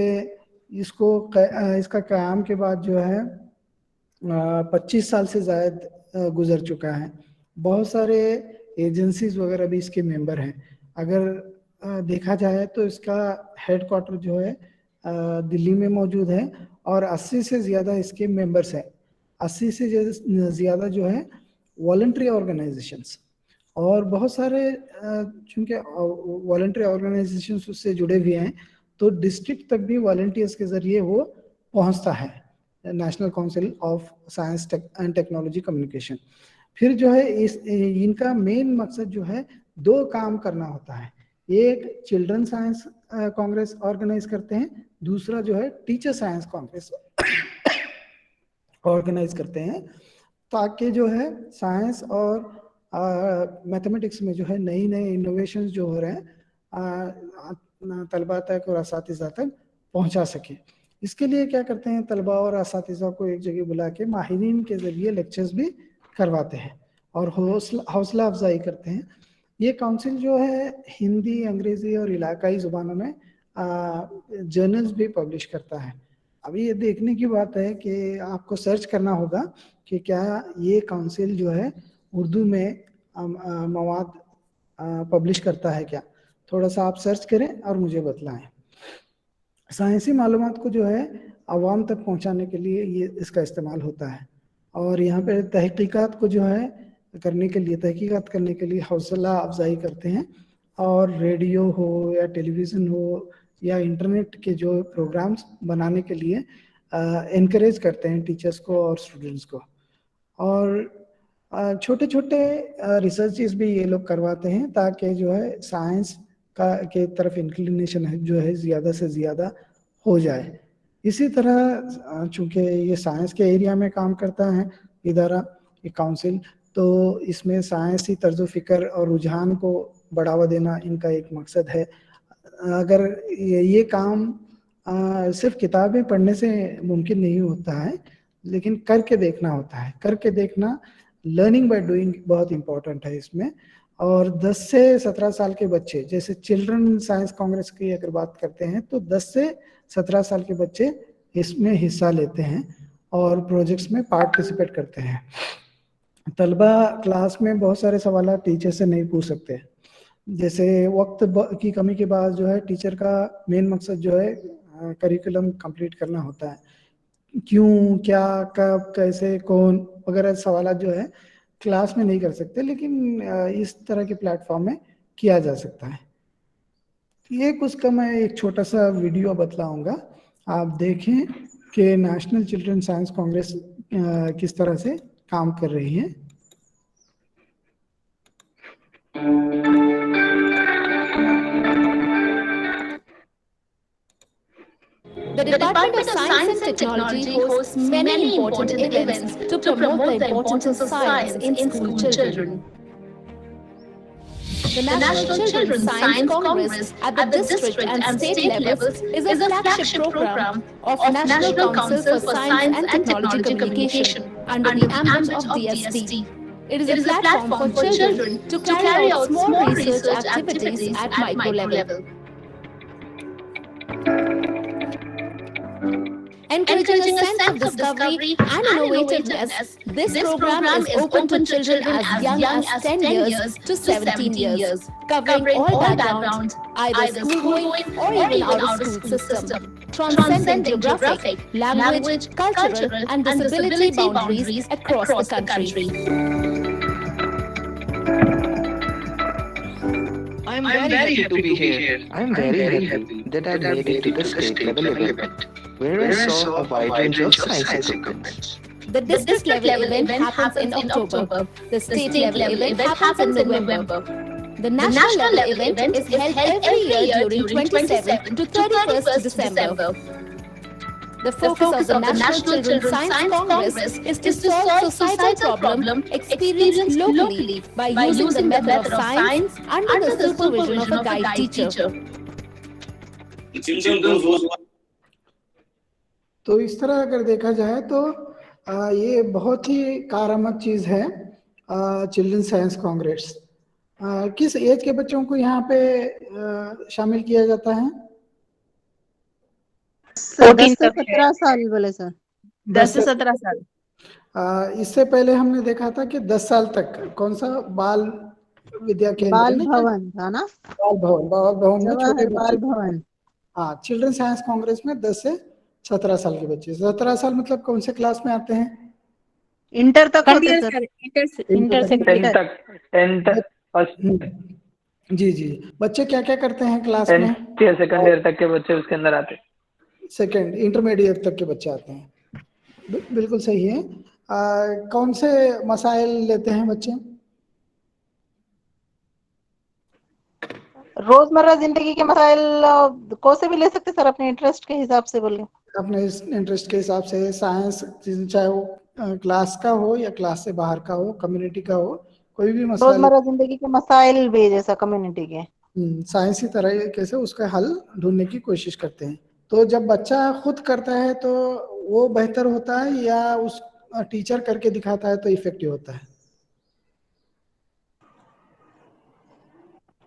इसका कायम के बाद जो है 25 साल से ज़्यादा गुजर चुका है। बहुत सारे एजेंसीज वगैरह भी इसके मेंबर हैं। अगर देखा जाए तो इसका हेडक्वार्टर जो है दिल्ली में मौजूद है और 80 से ज़्यादा इसके मेंबर्स हैं। 80 से ज़्यादा जो है वॉलंटरी ऑर्गेनाइजेशंस, और बहुत सारे चूँकि वॉलंटरी ऑर्गेनाइजेशंस उससे जुड़े हुए हैं, तो डिस्ट्रिक्ट तक भी वॉलंटियर्स के ज़रिए वो पहुंचता है, national council of science and technology communication. फिर जो है इनका मेन मकसद जो है 2 काम करना होता है। एक चिल्ड्रन साइंस कांग्रेस ऑर्गेनाइज करते हैं, दूसरा जो है टीचर साइंस कांग्रेस ऑर्गेनाइज करते हैं, ताकि जो है साइंस और मैथमेटिक्स में जो है नई नई इनोवेशंस जो हो रहे हैं तलबा तक और असातिज़ा तक पहुंचा सके। इसके लिए क्या करते हैं, तलबा और असातिज़ा को एक जगह बुला के माहिरीन के ज़रिए लेक्चर्स भी करवाते हैं और हौसला अफजाई करते हैं। ये काउंसिल जो है हिंदी, अंग्रेज़ी और इलाकाई ज़ुबानों में जर्नल्स भी पब्लिश करता है। अभी ये देखने की बात है कि आपको सर्च करना होगा कि क्या ये काउंसिल जो है उर्दू में मवाद पब्लिश करता है क्या। थोड़ा सा आप सर्च करें और मुझे बतलाएं। साइंसी मालूमात को जो है आवाम तक पहुंचाने के लिए ये इसका इस्तेमाल होता है। और यहाँ पे तहकीकात को जो है तहकीकात करने के लिए हौसला अफजाई करते हैं, और रेडियो हो या टेलीविज़न हो या इंटरनेट के जो प्रोग्राम्स बनाने के लिए इनकरेज करते हैं टीचर्स को और स्टूडेंट्स को। और छोटे छोटे रिसर्चेस भी ये लोग करवाते हैं ताकि जो है साइंस के तरफ इंक्लिनेशन है जो है ज़्यादा से ज़्यादा हो जाए। इसी तरह चूँकि ये साइंस के एरिया में काम करता है इदारा, ये काउंसिल, तो इसमें साइंसी तर्ज़ फ़िक्र और रुझान को बढ़ावा देना इनका एक मकसद है। अगर ये काम सिर्फ किताबें पढ़ने से मुमकिन नहीं होता है, लेकिन करके देखना होता है। करके देखना, लर्निंग बाय डूइंग बहुत इम्पोर्टेंट है इसमें। और 10 से 17 साल के बच्चे, जैसे चिल्ड्रन साइंस कांग्रेस की अगर बात करते हैं तो 10 से 17 साल के बच्चे इसमें हिस्सा लेते हैं और प्रोजेक्ट्स में पार्टिसिपेट करते हैं। तलबा क्लास में बहुत सारे सवाल टीचर से नहीं पूछ सकते, जैसे वक्त की कमी के बाद जो है टीचर का मेन मकसद जो है करिकुलम कंप्लीट करना होता है। क्यों, क्या, कब, कैसे, कौन वगैरह सवाल जो है क्लास में नहीं कर सकते, लेकिन इस तरह के प्लेटफॉर्म में किया जा सकता है। ये कुछ का मैं एक छोटा सा वीडियो बतलाऊंगा, आप देखें कि नेशनल चिल्ड्रन साइंस कांग्रेस किस तरह से काम कर रही है। The Department of Science and Technology hosts many important events to promote the importance of science in school children. The National Children's Science Congress at the district and state levels is a flagship program of National Council for Science and Technology Communication under the ambit of DST. It is a platform for children to carry out small research activities at micro level. Encouraging a sense of discovery and innovativeness, this program is open to children as young as 10 years to 17 years, covering all backgrounds, either school-going or even out-of-school system, transcending geographic, language, cultural and disability boundaries across the country. I am very happy to be here. I am very happy that I made it to the state level event, where I saw a wide range of science equipment. The district level event happens in October. The state level event happens in November. The national level event is held every year during 27th to 31st December. The focus of the National Children's Science Congress is to solve societal problem experienced locally by using the method of science under the supervision of a guide teacher. तो इस तरह अगर देखा जाए तो ये बहुत ही कारामद चीज़ है चिल्ड्रन साइंस कांग्रेस। किस एज के बच्चों को यहाँ पे शामिल किया जाता है? 10 से 17 साल बोले सर। 10 से 17 साल। इससे पहले हमने देखा था कि 10 साल तक कौन सा बाल विद्या केंद्र, बाल भवन था ना? बाल भवन में छोटे बाल भवन। हाँ, चिल्ड्रन साइंस कांग्रेस में 10 से 17 साल के बच्चे। 17 साल मतलब कौन से क्लास में आते हैं? इंटर तक होते हैं सर। इंटर से 10 जी जी। बच्चे क्या क्या करते हैं क्लास में? सेकंड ईयर तक के बच्चे उसके अंदर आते हैं। सेकंड इंटरमीडिएट तक के बच्चे आते हैं। बिल्कुल सही है। कौन से मसाइल लेते हैं बच्चे? रोजमर्रा जिंदगी के मसाइल कौन से भी ले सकते सर, अपने इंटरेस्ट के हिसाब से बोलिए। अपने इंटरेस्ट के हिसाब से साइंस, चाहे वो क्लास का हो या क्लास से बाहर का हो, कम्युनिटी का हो, कोई भी मसाइल, रोजमर्रा जिंदगी के मसाइल भी जैसा कम्युनिटी के साइंसी तरीके से उसका हल ढूंढने की कोशिश करते हैं। तो जब बच्चा खुद करता है तो वो बेहतर होता है या उस टीचर करके दिखाता है तो इफेक्टिव होता है?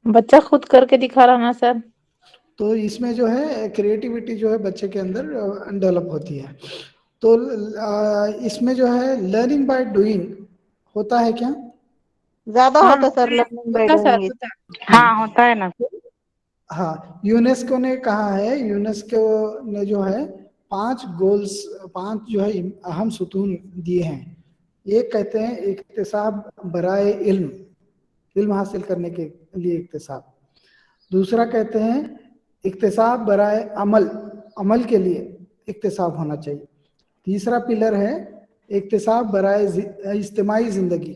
बच्चा खुद करके दिखा रहा ना सर। तो इसमें जो है क्रिएटिविटी जो है बच्चे के अंदर डेवलप होती है। तो इसमें जो है लर्निंग बाय डूइंग होता है क्या? ज्यादा होता है सर लर्निंग बाय डूइंग। हाँ होता है ना। हाँ, यूनेस्को ने कहा है, यूनेस्को ने जो है 5 गोल्स, 5 जो है अहम सुतून दिए हैं। एक कहते हैं इक्तिसाब बराए इल्म, इल्म हासिल करने के लिए इक्तिसाब। दूसरा कहते हैं इक्तिसाब बराए अमल, अमल के लिए इक्तिसाब होना चाहिए। तीसरा पिलर है इक्तिसाब बराए इज्तिमाई जिंदगी,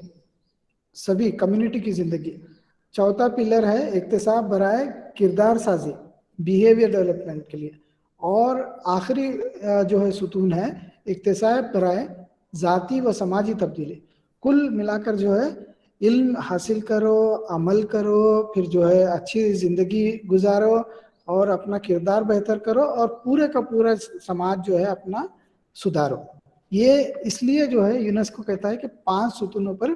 सभी कम्युनिटी की जिंदगी। चौथा पिलर है इक्तिसाब बराए किरदार साजी, बिहेवियर डेवलपमेंट के लिए। और आखिरी जो है सुतून है इक्तिसाब बराए जाती व समाजी तब्दीली। कुल मिलाकर जो है इल्म हासिल करो, अमल करो, फिर जो है अच्छी ज़िंदगी गुजारो और अपना किरदार बेहतर करो और पूरे का पूरा समाज जो है अपना सुधारो। ये इसलिए जो है यूनेस्को कहता है कि 5 सुतूनों पर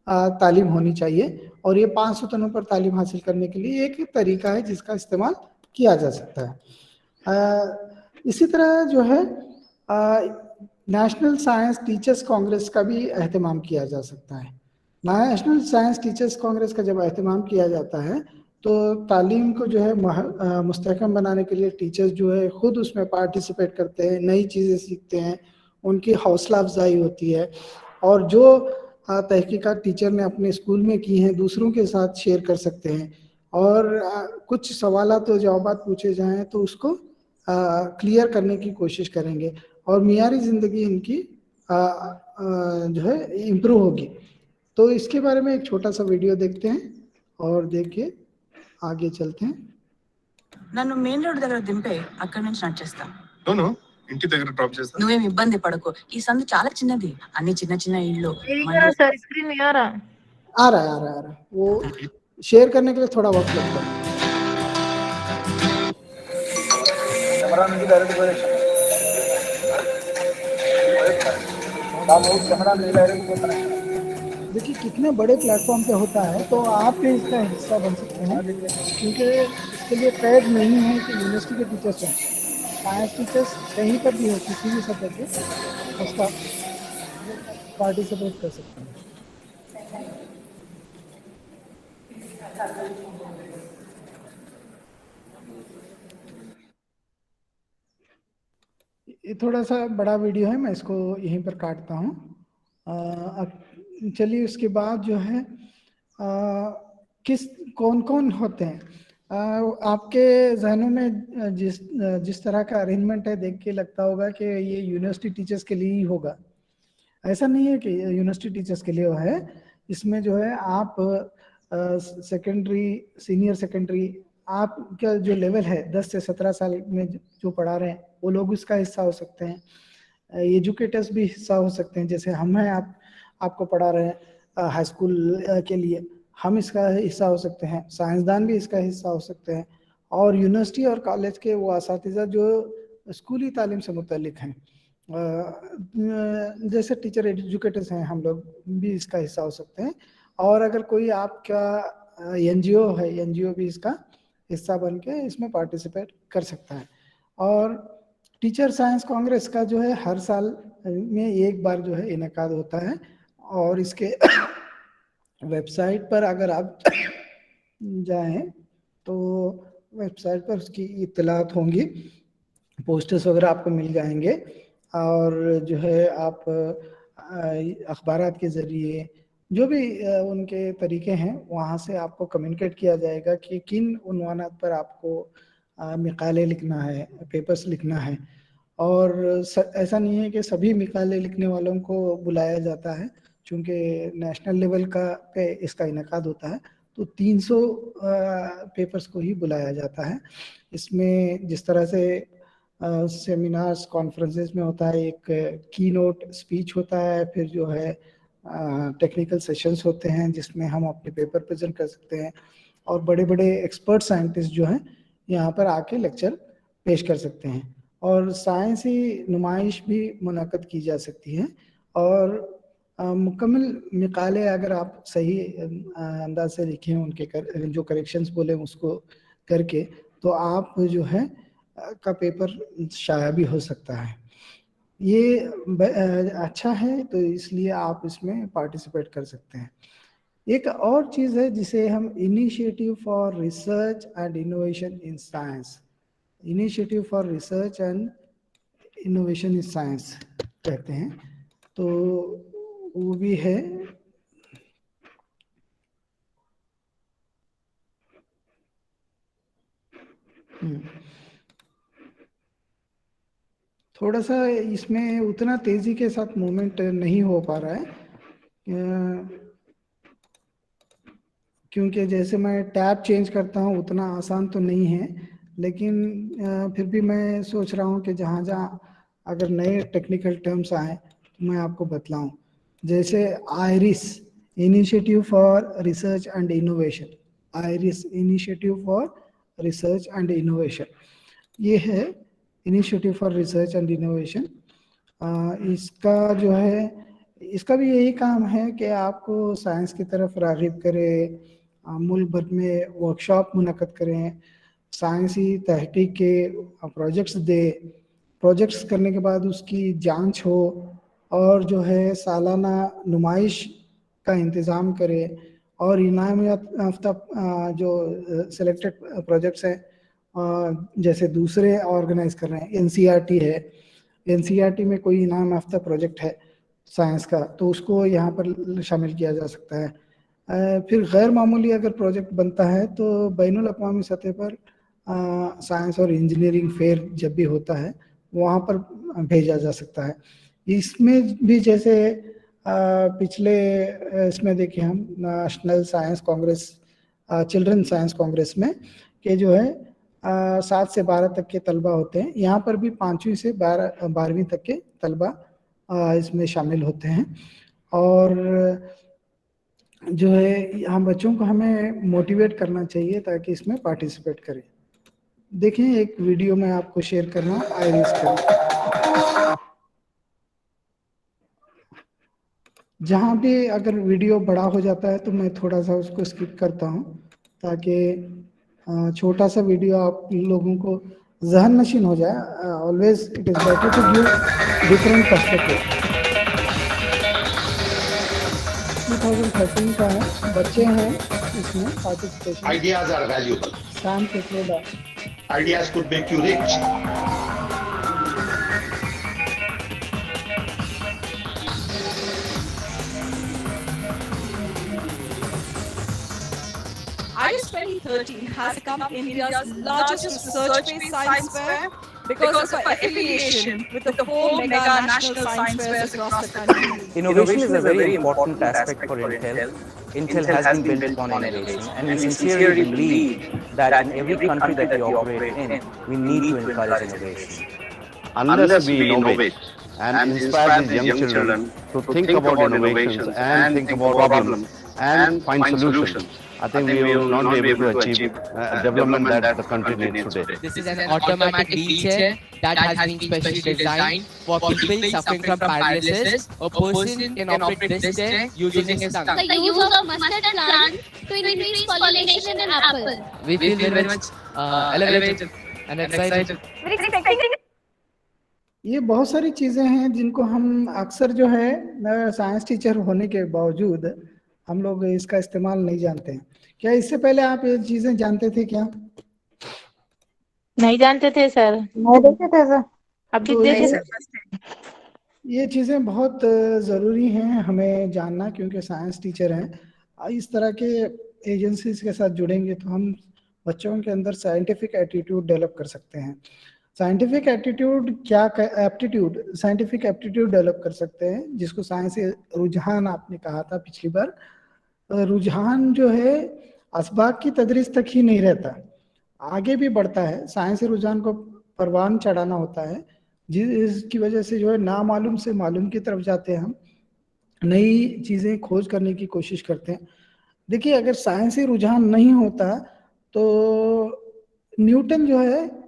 तालीम होनी चाहिए और ये 5 सुतूनों पर तालीम हासिल करने के लिए एक तरीका है जिसका इस्तेमाल किया जा सकता है। इसी तरह जो है नेशनल साइंस टीचर्स कांग्रेस का भी एहतमाम किया जा सकता है। नेशनल साइंस टीचर्स कांग्रेस का जब एहतमाम किया जाता है तो तालीम को जो है मुस्तहकम बनाने के लिए टीचर्स जो है खुद उसमें पार्टिसिपेट करते हैं, नई चीज़ें सीखते हैं, उनकी हौसला अफजाई होती है और जो तहकीकात टीचर ने अपने स्कूल में की हैं दूसरों के साथ शेयर कर सकते हैं और कुछ सवालात और जवाबात पूछे जाएं तो उसको क्लियर करने की कोशिश करेंगे और मियारी ज़िंदगी इनकी जो है इम्प्रूव होगी। तो इसके बारे में एक छोटा सा वीडियो देखते हैं और देख के आगे चलते हैं। నన్ను మెయిన్ రోడ్ దగ్గర దింపే, అక్కడి నుంచి నడిచేస్తా. నో ఇంటి దగ్గర డ్రాప్ చేస్తా. నువ్వేం ఇబ్బంది పడకు, ఈ సందు చాలా చిన్నది, అన్ని చిన్న చిన్న ఇళ్ళు. आ रहा है वो शेयर करने के लिए थोड़ा वक्त लगता है। देखिए कितने बड़े प्लेटफॉर्म पे होता है, तो आप भी इसका हिस्सा बन सकते हैं, क्योंकि इसके लिए पैड नहीं है कि यूनिवर्सिटी के टीचर्स हैं, साइंस टीचर्स कहीं पर भी हो, किसी भी सब्जेक्ट के उसका पार्टिसिपेट कर सकते हैं। ये थोड़ा सा बड़ा वीडियो है, मैं इसको यहीं पर काटता हूँ। अब चलिए उसके बाद जो है किस कौन कौन होते हैं। आपके जहनों में जिस तरह का अरेंजमेंट है देख के लगता होगा कि ये यूनिवर्सिटी टीचर्स के लिए ही होगा। ऐसा नहीं है कि यूनिवर्सिटी टीचर्स के लिए है। इसमें जो है आप सेकेंडरी, सीनियर सेकेंडरी, आपका जो लेवल है 10 से 17 साल में जो पढ़ा रहे हैं वो लोग इसका हिस्सा हो सकते हैं। एजुकेटर्स भी हिस्सा हो सकते हैं, जैसे हम हैं, आपको पढ़ा रहे हैं हाई स्कूल के लिए, हम इसका हिस्सा हो सकते हैं। साइंसदान भी इसका हिस्सा हो सकते हैं। और यूनिवर्सिटी और कॉलेज के वो असातिज़ा जो स्कूली तालीम से मुतल्लिक हैं, जैसे टीचर एजुकेटर्स हैं, हम लोग भी इसका हिस्सा हो सकते हैं। और अगर कोई आपका एनजीओ है, एनजीओ भी इसका हिस्सा बन के इसमें पार्टिसिपेट कर सकता है। और टीचर साइंस कांग्रेस का जो है हर साल में एक बार जो है इनेकाद होता है, और इसके वेबसाइट पर अगर आप जाएं तो वेबसाइट पर उसकी इत्तलात होंगी, पोस्टर्स वगैरह आपको मिल जाएंगे। और जो है आप अखबारात के ज़रिए जो भी उनके तरीके हैं वहाँ से आपको कम्युनिकेट किया जाएगा कि किन उन्वानात पर आपको मकाले लिखना है, पेपर्स लिखना है। और ऐसा नहीं है कि सभी मकाले लिखने वालों को बुलाया जाता है, चूँकि नेशनल लेवल का पे इसका इनेकाद होता है, तो 300 पेपर्स को ही बुलाया जाता है। इसमें जिस तरह से सेमिनार्स कॉन्फ्रेंसेस में होता है, एक की नोट स्पीच होता है, फिर जो है टेक्निकल सेशंस होते हैं जिसमें हम अपने पेपर प्रेजेंट कर सकते हैं, और बड़े बड़े एक्सपर्ट साइंटिस्ट जो हैं यहाँ पर आके लेक्चर पेश कर सकते हैं। और साइंसी नुमाइश भी मुनक़द की जा सकती है। और मुकम्मल मकाले अगर आप सही अंदाज से लिखें, उनके जो करेक्शंस बोले उसको करके, तो आप जो है का पेपर शाया भी हो सकता है। ये अच्छा है, तो इसलिए आप इसमें पार्टिसिपेट कर सकते हैं। एक और चीज़ है जिसे हम initiative for research and innovation in science, initiative for research and innovation in science कहते हैं, तो वो भी है। थोड़ा सा इसमें उतना तेज़ी के साथ मूवमेंट नहीं हो पा रहा है, क्योंकि जैसे मैं टैब चेंज करता हूँ उतना आसान तो नहीं है, लेकिन फिर भी मैं सोच रहा हूँ कि जहाँ जहाँ अगर नए टेक्निकल टर्म्स आए तो मैं आपको बतलाऊँ। जैसे iris, initiative for research and innovation, iris initiative for research and innovation, ये है initiative for research and innovation. इसका जो है, इसका भी यही काम है कि आपको साइंस की तरफ राग़िब करे, मुल्क भर में वर्कशॉप मुनक़द करें, साइंसी तहक़ीक़ के प्रोजेक्ट्स दे, प्रोजेक्ट्स करने के बाद उसकी जांच हो, और जो है सालाना नुमाइश का इंतज़ाम करे, और इनाम याफ्ता जो सिलेक्टेड प्रोजेक्ट्स हैं जैसे दूसरे ऑर्गेनाइज कर रहे हैं, एनसीईआरटी है, एनसीईआरटी में कोई इनाम याफ्ता प्रोजेक्ट है साइंस का, तो उसको यहाँ पर शामिल किया जा सकता है। फिर गैर मामूली अगर प्रोजेक्ट बनता है तो बैनुल अक़वामी सतह पर साइंस और इंजीनियरिंग फेयर जब भी होता है वहाँ पर भेजा जा सकता है। इसमें भी जैसे पिछले इसमें देखिए हम national science Congress, children science Congress में कि जो है 7 से 12 तक के तलबा होते हैं, यहाँ पर भी 5वीं से 12वीं तक के तलबा इसमें शामिल होते हैं। और जो है हम बच्चों को हमें मोटिवेट करना चाहिए ताकि इसमें पार्टिसिपेट करें। देखिए एक वीडियो मैं आपको शेयर कर रहा हूँ आइरिस का, जहाँ भी अगर वीडियो बड़ा हो जाता है तो मैं थोड़ा सा उसको स्किप करता हूँ ताकि छोटा सा वीडियो आप लोगों को जहन नशीन हो जाए। Always it is better to give different perspective. 2013 का है, बच्चे हैं इसमें पार्टिसिपेशन। Ideas are valuable. सैम केटलेडा। Ideas could make you rich. IDEAS 2013 has become India's largest research-based science fair because of our affiliation with the 4 mega national science fairs across the country. Innovation is a very important aspect for Intel. Intel has been built upon innovation, and we sincerely believe that in every country that we operate in, we need to encourage innovation. Unless we innovate and inspire these young children to think about innovations and think about problems and find solutions, I think we will not be able to achieve development that the country needs today. This is an automatic wheelchair that has been specially designed for people suffering from paralysis. A person can operate this chair using his tongue. The use of mustard plant to increase pollination in apple. We feel very much elevated and excited. ये बहुत सारी चीज़ें हैं जिनको हम अक्सर जो है साइंस टीचर होने के बावजूद हम लोग इसका इस्तेमाल नहीं जानते हैं। क्या इससे पहले आप ये चीज़ें जानते थे क्या? नहीं जानते थे सर। नहीं देखे थे सर। अब तो देखे सर। ये चीज़ें बहुत ज़रूरी हैं हमें जानना, क्योंकि साइंस टीचर हैं। इस तरह के एजेंसीज के साथ जुड़ेंगे तो हम बच्चों के अंदर साइंटिफिक एटीट्यूड डेवलप कर सकते हैं। साइंटिफिक एटीट्यूड क्या, एप्टीट्यूड, साइंटिफिक एप्टीट्यूड डेवलप कर सकते हैं, जिसको साइंस रुझान आपने कहा था पिछली बार। रुझान जो है असबाक की तदरीस तक ही नहीं रहता, आगे भी बढ़ता है। साइंस रुझान को परवान चढ़ाना होता है, जिसकी वजह से जो है नामालूम से मालूम की तरफ जाते हैं, हम नई चीज़ें खोज करने की कोशिश करते हैं। देखिए अगर साइंसी रुझान नहीं होता तो न्यूटन जो है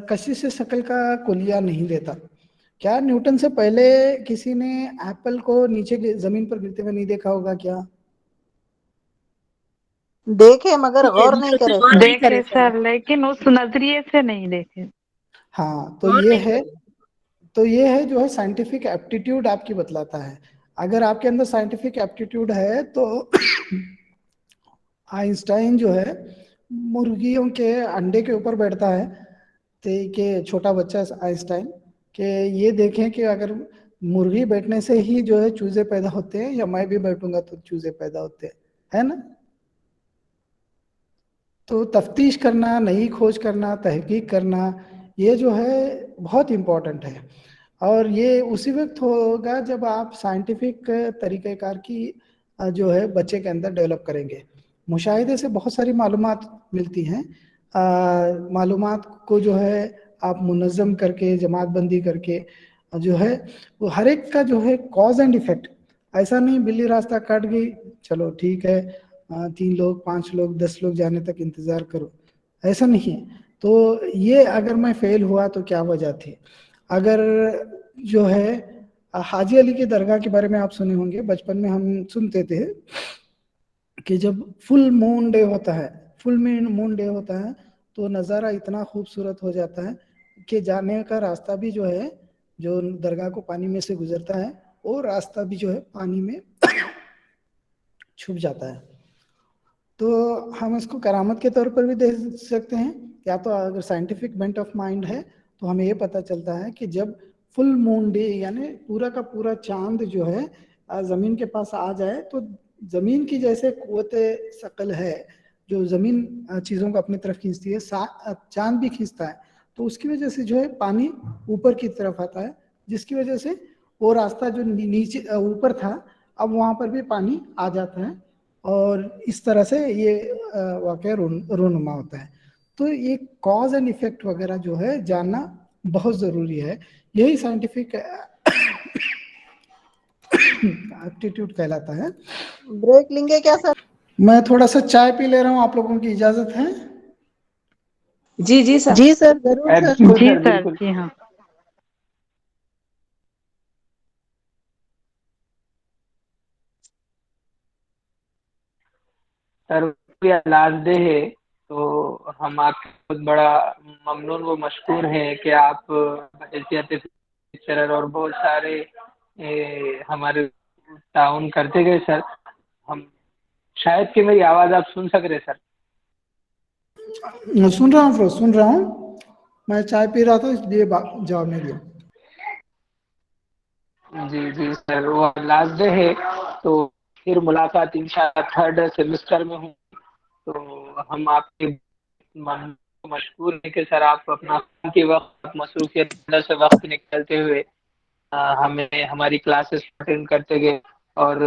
कशिश से शकल का कुलिया नहीं देता। क्या न्यूटन से पहले किसी ने एप्पल को नीचे जमीन पर गिरते हुए नहीं देखा होगा क्या? देखे मगर गौर नहीं करे। देखे सर, लेकिन उस नजरिए से नहीं देखे। हाँ, तो ये है जो है साइंटिफिक एप्टीट्यूड आपकी बतलाता है। अगर आपके अंदर साइंटिफिक एप्टीट्यूड है तो आइंस्टाइन जो है मुर्गियों के अंडे के ऊपर बैठता है, तो कि छोटा बच्चा आइंस्टाइन के ये देखें कि अगर मुर्गी बैठने से ही जो है चूजे पैदा होते हैं या मैं भी बैठूंगा तो चूजे पैदा होते हैं, है ना? तो तफ्तीश करना, नई खोज करना, तहकीक करना, ये जो है बहुत इम्पोर्टेंट है। और ये उसी वक्त होगा जब आप साइंटिफिक तरीक़ेकार की जो है बच्चे के अंदर डेवलप करेंगे। मुशाहिदे से बहुत सारी मालूमात मिलती हैं। मालूमात को जो है आप मुनज़्ज़म करके, जमात बंदी करके जो है वो हर एक का जो है कॉज एंड इफेक्ट, ऐसा नहीं बिल्ली रास्ता काट गई चलो ठीक है 3 लोग 5 लोग 10 लोग जाने तक इंतज़ार करो, ऐसा नहीं है। तो ये अगर मैं फेल हुआ तो क्या वजह थी? अगर जो है हाजी अली की दरगाह के बारे में आप सुने होंगे, बचपन में हम सुनते थे कि जब फुल मून डे होता है, फुल मून डे होता है तो नज़ारा इतना खूबसूरत हो जाता है कि जाने का रास्ता भी जो है, जो दरगाह को पानी में से गुजरता है वो रास्ता भी जो है पानी में छुप जाता है। तो हम इसको करामत के तौर पर भी देख सकते हैं, या तो अगर साइंटिफिक बेंट ऑफ माइंड है तो हमें ये पता चलता है कि जब फुल मून डे यानी पूरा का पूरा चांद जो है ज़मीन के पास आ जाए तो ज़मीन की जैसे क़ुव्वत शकल है जो ज़मीन चीज़ों को अपनी तरफ खींचती है, चांद भी खींचता है, तो उसकी वजह से जो है पानी ऊपर की तरफ आता है, जिसकी वजह से वो रास्ता जो नीचे ऊपर था अब वहाँ पर भी पानी आ जाता है और इस तरह से ये वाक़या रूनुमा होता है। तो ये कॉज एंड इफेक्ट वगैरह जो है जानना बहुत ज़रूरी है। यही साइंटिफिक एप्टीट्यूड कहलाता है। ब्रेक लेंगे क्या सर? मैं थोड़ा सा चाय पी ले रहा हूँ, आप लोगों की इजाजत है? जी जी सर। जी सर, जरूर सर। जी सर, जी हाँ। सर लास्ट डे है, तो हम आपके बहुत बड़ा ममनून व मशकूर हैं कि आप हैसियत लेक्चरर और बहुत सारे हमारे ताउन करते गए सर। हम शायद कि मेरी आवाज़ आप सुन सक रहे सर? सुन रहा हूँ फिरोज, सुन रहा हूँ। मैं चाय पी रहा था इसलिए जवाब नहीं दिया। जी जी सर, वो लास्ट डे है, तो फिर मुलाकात इंशाल्लाह थर्ड सेमेस्टर में हूँ। तो हम आपके मशहूर है कि सर आप अपना के वक्त मसरूफियत से वक्त निकालते हुए हमें हमारी क्लासेस अटेंड करते गए और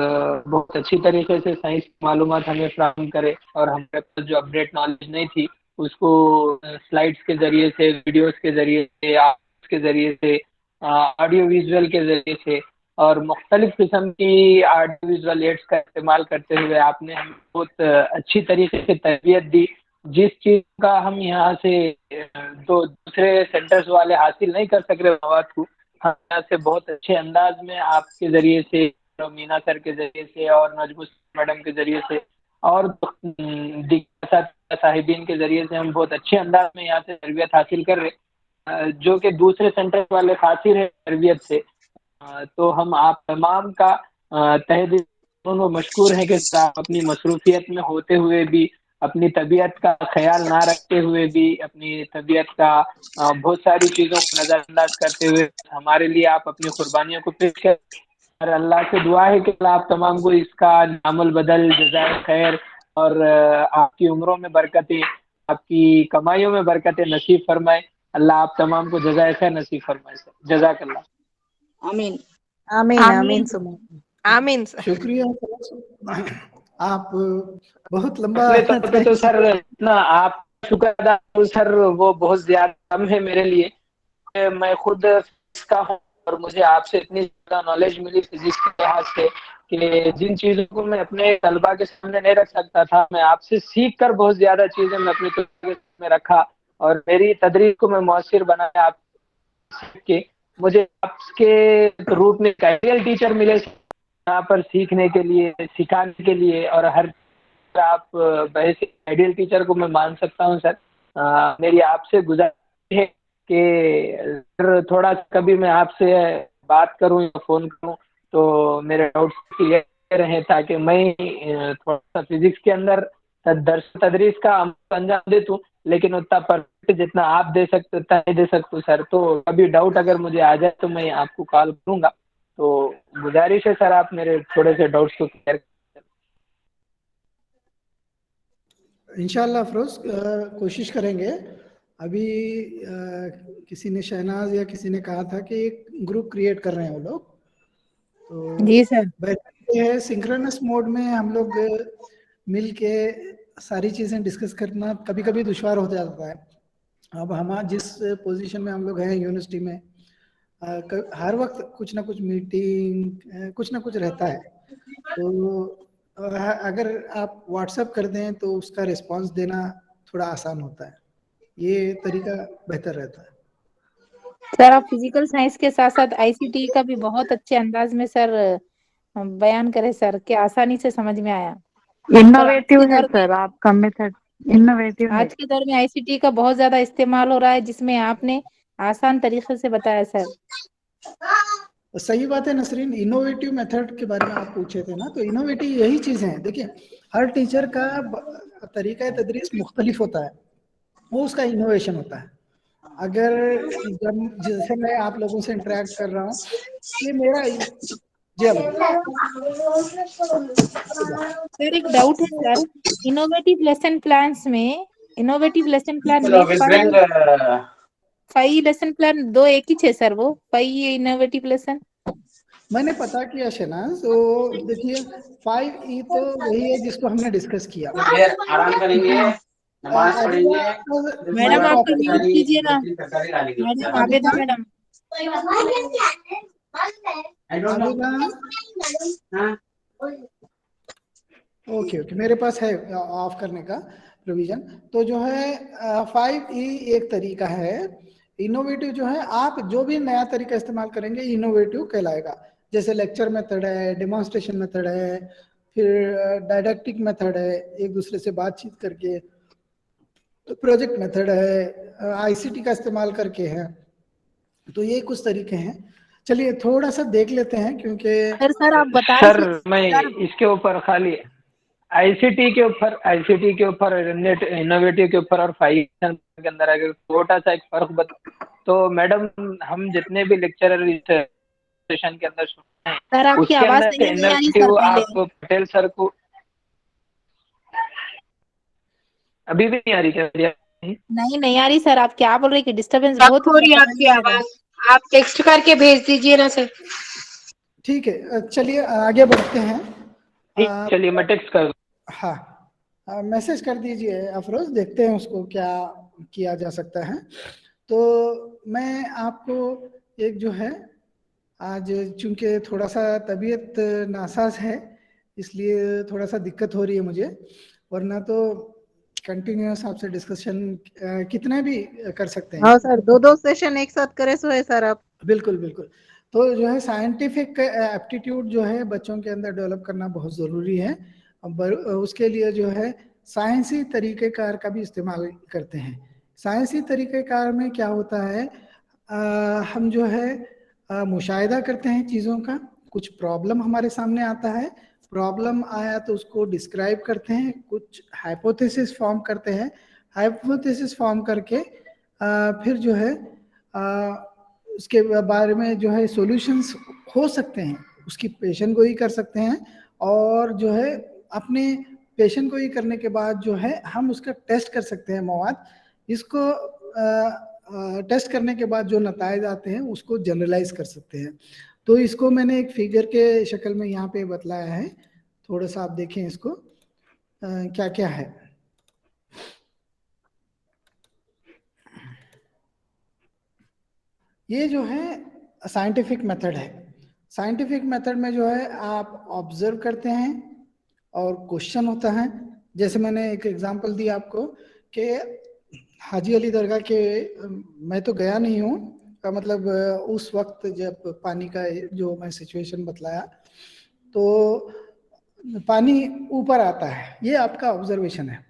बहुत अच्छी तरीके से साइंस मालूमात हमें फ्राहम करे, और हमारे पास जो अपडेट नॉलेज नहीं थी उसको स्लाइड्स के ज़रिए से, वीडियोस के ज़रिए से, आर्ट्स के ज़रिए से, ऑडियो विजुअल के ज़रिए से और मुख्तलिफ किस्म की ऑडियो विजुअल एड्स का इस्तेमाल करते हुए आपने हमें बहुत अच्छी तरीके से तरबियत दी। जिस चीज़ का हम यहाँ से दूसरे सेंटर्स वाले हासिल नहीं कर सक रहे मवाद को, हम यहाँ से बहुत अच्छे अंदाज में आपके ज़रिए से, मीना सर के ज़रिए से और नजमुस मैडम के ज़रिए से और साहिबीन के ज़रिए से हम बहुत अच्छे अंदाज में यहाँ से तरबियत हासिल कर रहे, जो कि दूसरे सेंटर वाले खासिर है तरबियत से। तो हम आप तमाम का तहे दिल व मशकूर है कि आप अपनी मसरूफियत में होते हुए भी, अपनी तबीयत का ख्याल ना रखते हुए भी, अपनी तबीयत का बहुत सारी चीज़ों को नज़रअंदाज करते हुए हमारे लिए आप अपनी कुर्बानियों को पेश कर। और अल्लाह से दुआ है कि आप तमाम को इसका अमल बदल, जज़ाए खैर और आपकी उम्रों में बरकतें, आपकी कमाइयों में बरकतें नसीब फरमाए। अल्लाह आप तमाम को जज़ाए खैर नसीब फरमाए सर। जज़ाकल्लाह। आमीन आमीन आमीन सुमान आमीन सर। शुक्रिया। आप बहुत लंबा अपने तौर पे तो सर इतना आप शुक्र अदा करूं सर, वो बहुत ज्यादा कम है मेरे लिए। मैं खुद फिजिक्स का हूँ और मुझे आपसे इतनी ज्यादा नॉलेज मिली फिजिक्स के लिहाज से कि जिन चीज़ों को मैं अपने तलबा के सामने नहीं रख सकता था, मैं आपसे सीख कर बहुत ज्यादा चीज़ें मैं अपने तलबा के सामने रखा और मेरी तदरीस को मैं मौसर बनाया। आप सीख के मुझे आपके रूप में आइडियल टीचर मिले यहाँ पर सीखने के लिए, सिखाने के लिए, और हर आप वैसे आइडियल टीचर को मैं मान सकता हूँ सर। मेरी आपसे गुजारिश है कि सर थोड़ा कभी मैं आपसे बात करूँ या फ़ोन करूँ तो मेरे डाउट्स क्लियर रहें, ताकि मैं थोड़ा सा फिजिक्स के अंदर दर्स तदरीस का अंजाम दे दूँ, लेकिन उतना परफेक्ट जितना आप दे सकते उतना नहीं दे सकते सर। तो कभी डाउट अगर मुझे आ जाए तो मैं आपको कॉल करूँगा। तो गुजारिश है सर आप मेरे थोड़े से डाउट्स को क्लियर करें। इंशाल्लाह फिरोज कोशिश करेंगे। अभी किसी ने, शहनाज या किसी ने कहा था कि एक ग्रुप क्रिएट कर रहे हैं वो लोग, तो जी सर। बेहतर है सिंक्रोनस मोड में हम लोग मिल के सारी चीज़ें डिस्कस करना कभी कभी दुश्वार हो जाता है। अब हम जिस पोजीशन में हम लोग हैं यूनिवर्सिटी में, हर वक्त कुछ ना कुछ मीटिंग, कुछ ना कुछ रहता है, तो अगर आप व्हाट्सएप कर दें तो उसका रिस्पांस देना थोड़ा आसान होता है। ये तरीका बेहतर रहता है। सर आप फिजिकल साइंस के साथ साथ आईसीटी का भी बहुत अच्छे अंदाज में सर बयान करें सर, कि आसानी से समझ में आया। इनोवेटिव है सर आपका मेथड, इनोवेटिव है। आज के दौर में आईसीटी का बहुत ज्यादा इस्तेमाल हो रहा है, जिसमें आपने आसान तरीके से बताया सर। सही बात है नसरीन। इनोवेटिव मेथड के बारे में आप पूछे थे ना, तो इनोवेटिव यही चीज़ है। देखिए हर टीचर का तरीका तदरीस मुख्तलिफ होता है, वो उसका इनोवेशन होता है। अगर जैसे मैं आप लोगों से इंटरेक्ट कर रहा हूँ, ये मेरा सर एक डाउट है सर, इनोवेटिव लेसन प्लान में 5 लेसन प्लान 2 एक ही छे सर, वो 5 इनोवेटिव लेसन मैंने पता किया शहनाज। तो देखिए 5E तो वही है जिसको हमने डिस्कस किया। आराम करेंगे, नमाज पढ़ेंगे। मैडम आपको म्यूट कीजिए ना, मैडम आबेदा मैडम। ओके, मेरे पास है ऑफ करने का प्रोविजन। तो जो है 5E एक तरीका है। इनोवेटिव जो है, आप जो भी नया तरीका इस्तेमाल करेंगे इनोवेटिव कहलाएगा। जैसे लेक्चर मेथड है, डेमोन्स्ट्रेशन मेथड है, फिर डायडेक्टिक मेथड है, एक दूसरे से बातचीत करके, प्रोजेक्ट मेथड है, आईसीटी का इस्तेमाल करके है। तो ये कुछ तरीके हैं। चलिए थोड़ा सा देख लेते हैं, क्योंकि सर आप बताएं। सर मैं इसके ऊपर खाली आईसीटी के ऊपर नेट इनोवेटिव के ऊपर और 5 के अंदर अगर छोटा सा एक फर्क बता तो मैडम, हम जितने भी लेक्चरर सेशन के अंदर सुनते हैं सर आपकी उसके आवाज अंदर नहीं आ रही इनोवेटिव सर। आप पटेल सर को अभी भी नहीं आ रही क्या? नहीं आ रही सर। आप क्या बोल रहे कि डिस्टरबेंस बहुत हो रही है आपकी आवाज, आप टेक्स्ट करके भेज दीजिए ना सर। ठीक है, चलिए आगे बढ़ते हैं। चलिए मैं टेक्स्ट कर, हाँ मैसेज कर दीजिए अफरोज, देखते हैं उसको क्या किया जा सकता है। तो मैं आपको एक जो है, आज चूंकि थोड़ा सा तबीयत नासाज है इसलिए थोड़ा सा दिक्कत हो रही है मुझे, वरना तो कंटिन्यूअस आपसे डिस्कशन कितने भी कर सकते हैं। हाँ सर, 2 सेशन एक साथ करे सो है सर आप। बिल्कुल बिल्कुल। तो जो है साइंटिफिक एप्टीट्यूड जो है बच्चों के अंदर डेवलप करना बहुत ज़रूरी है। उसके लिए जो है साइंसी तरीक़ेकार का भी इस्तेमाल करते हैं। साइंसी तरीक़ेकार में क्या होता है, हम जो है मुशाहिदा करते हैं चीज़ों का। कुछ प्रॉब्लम हमारे सामने आता है, प्रॉब्लम आया तो उसको डिस्क्राइब करते हैं, कुछ हाइपोथेसिस फॉर्म करते हैं, हाइपोथेसिस फॉर्म करके फिर जो है उसके बारे में जो है सॉल्यूशंस हो सकते हैं, उसकी पेशेंट को ही कर सकते हैं। और जो है अपने पेशेंट को ही करने के बाद जो है हम उसका टेस्ट कर सकते हैं मवाद। इसको टेस्ट करने के बाद जो नताइज आते हैं उसको जनरलाइज कर सकते हैं। तो इसको मैंने एक फिगर के शक्ल में यहाँ पे बतलाया है, थोड़ा सा आप देखें इसको क्या क्या है। ये जो है साइंटिफिक मेथड है। साइंटिफिक मेथड में जो है आप ऑब्जर्व करते हैं और क्वेश्चन होता है। जैसे मैंने एक एग्जांपल दिया आपको कि हाजी अली दरगाह के, मैं तो गया नहीं हूँ, का मतलब उस वक्त जब पानी का जो मैं सिचुएशन बतलाया तो पानी ऊपर आता है, ये आपका ऑब्जर्वेशन है।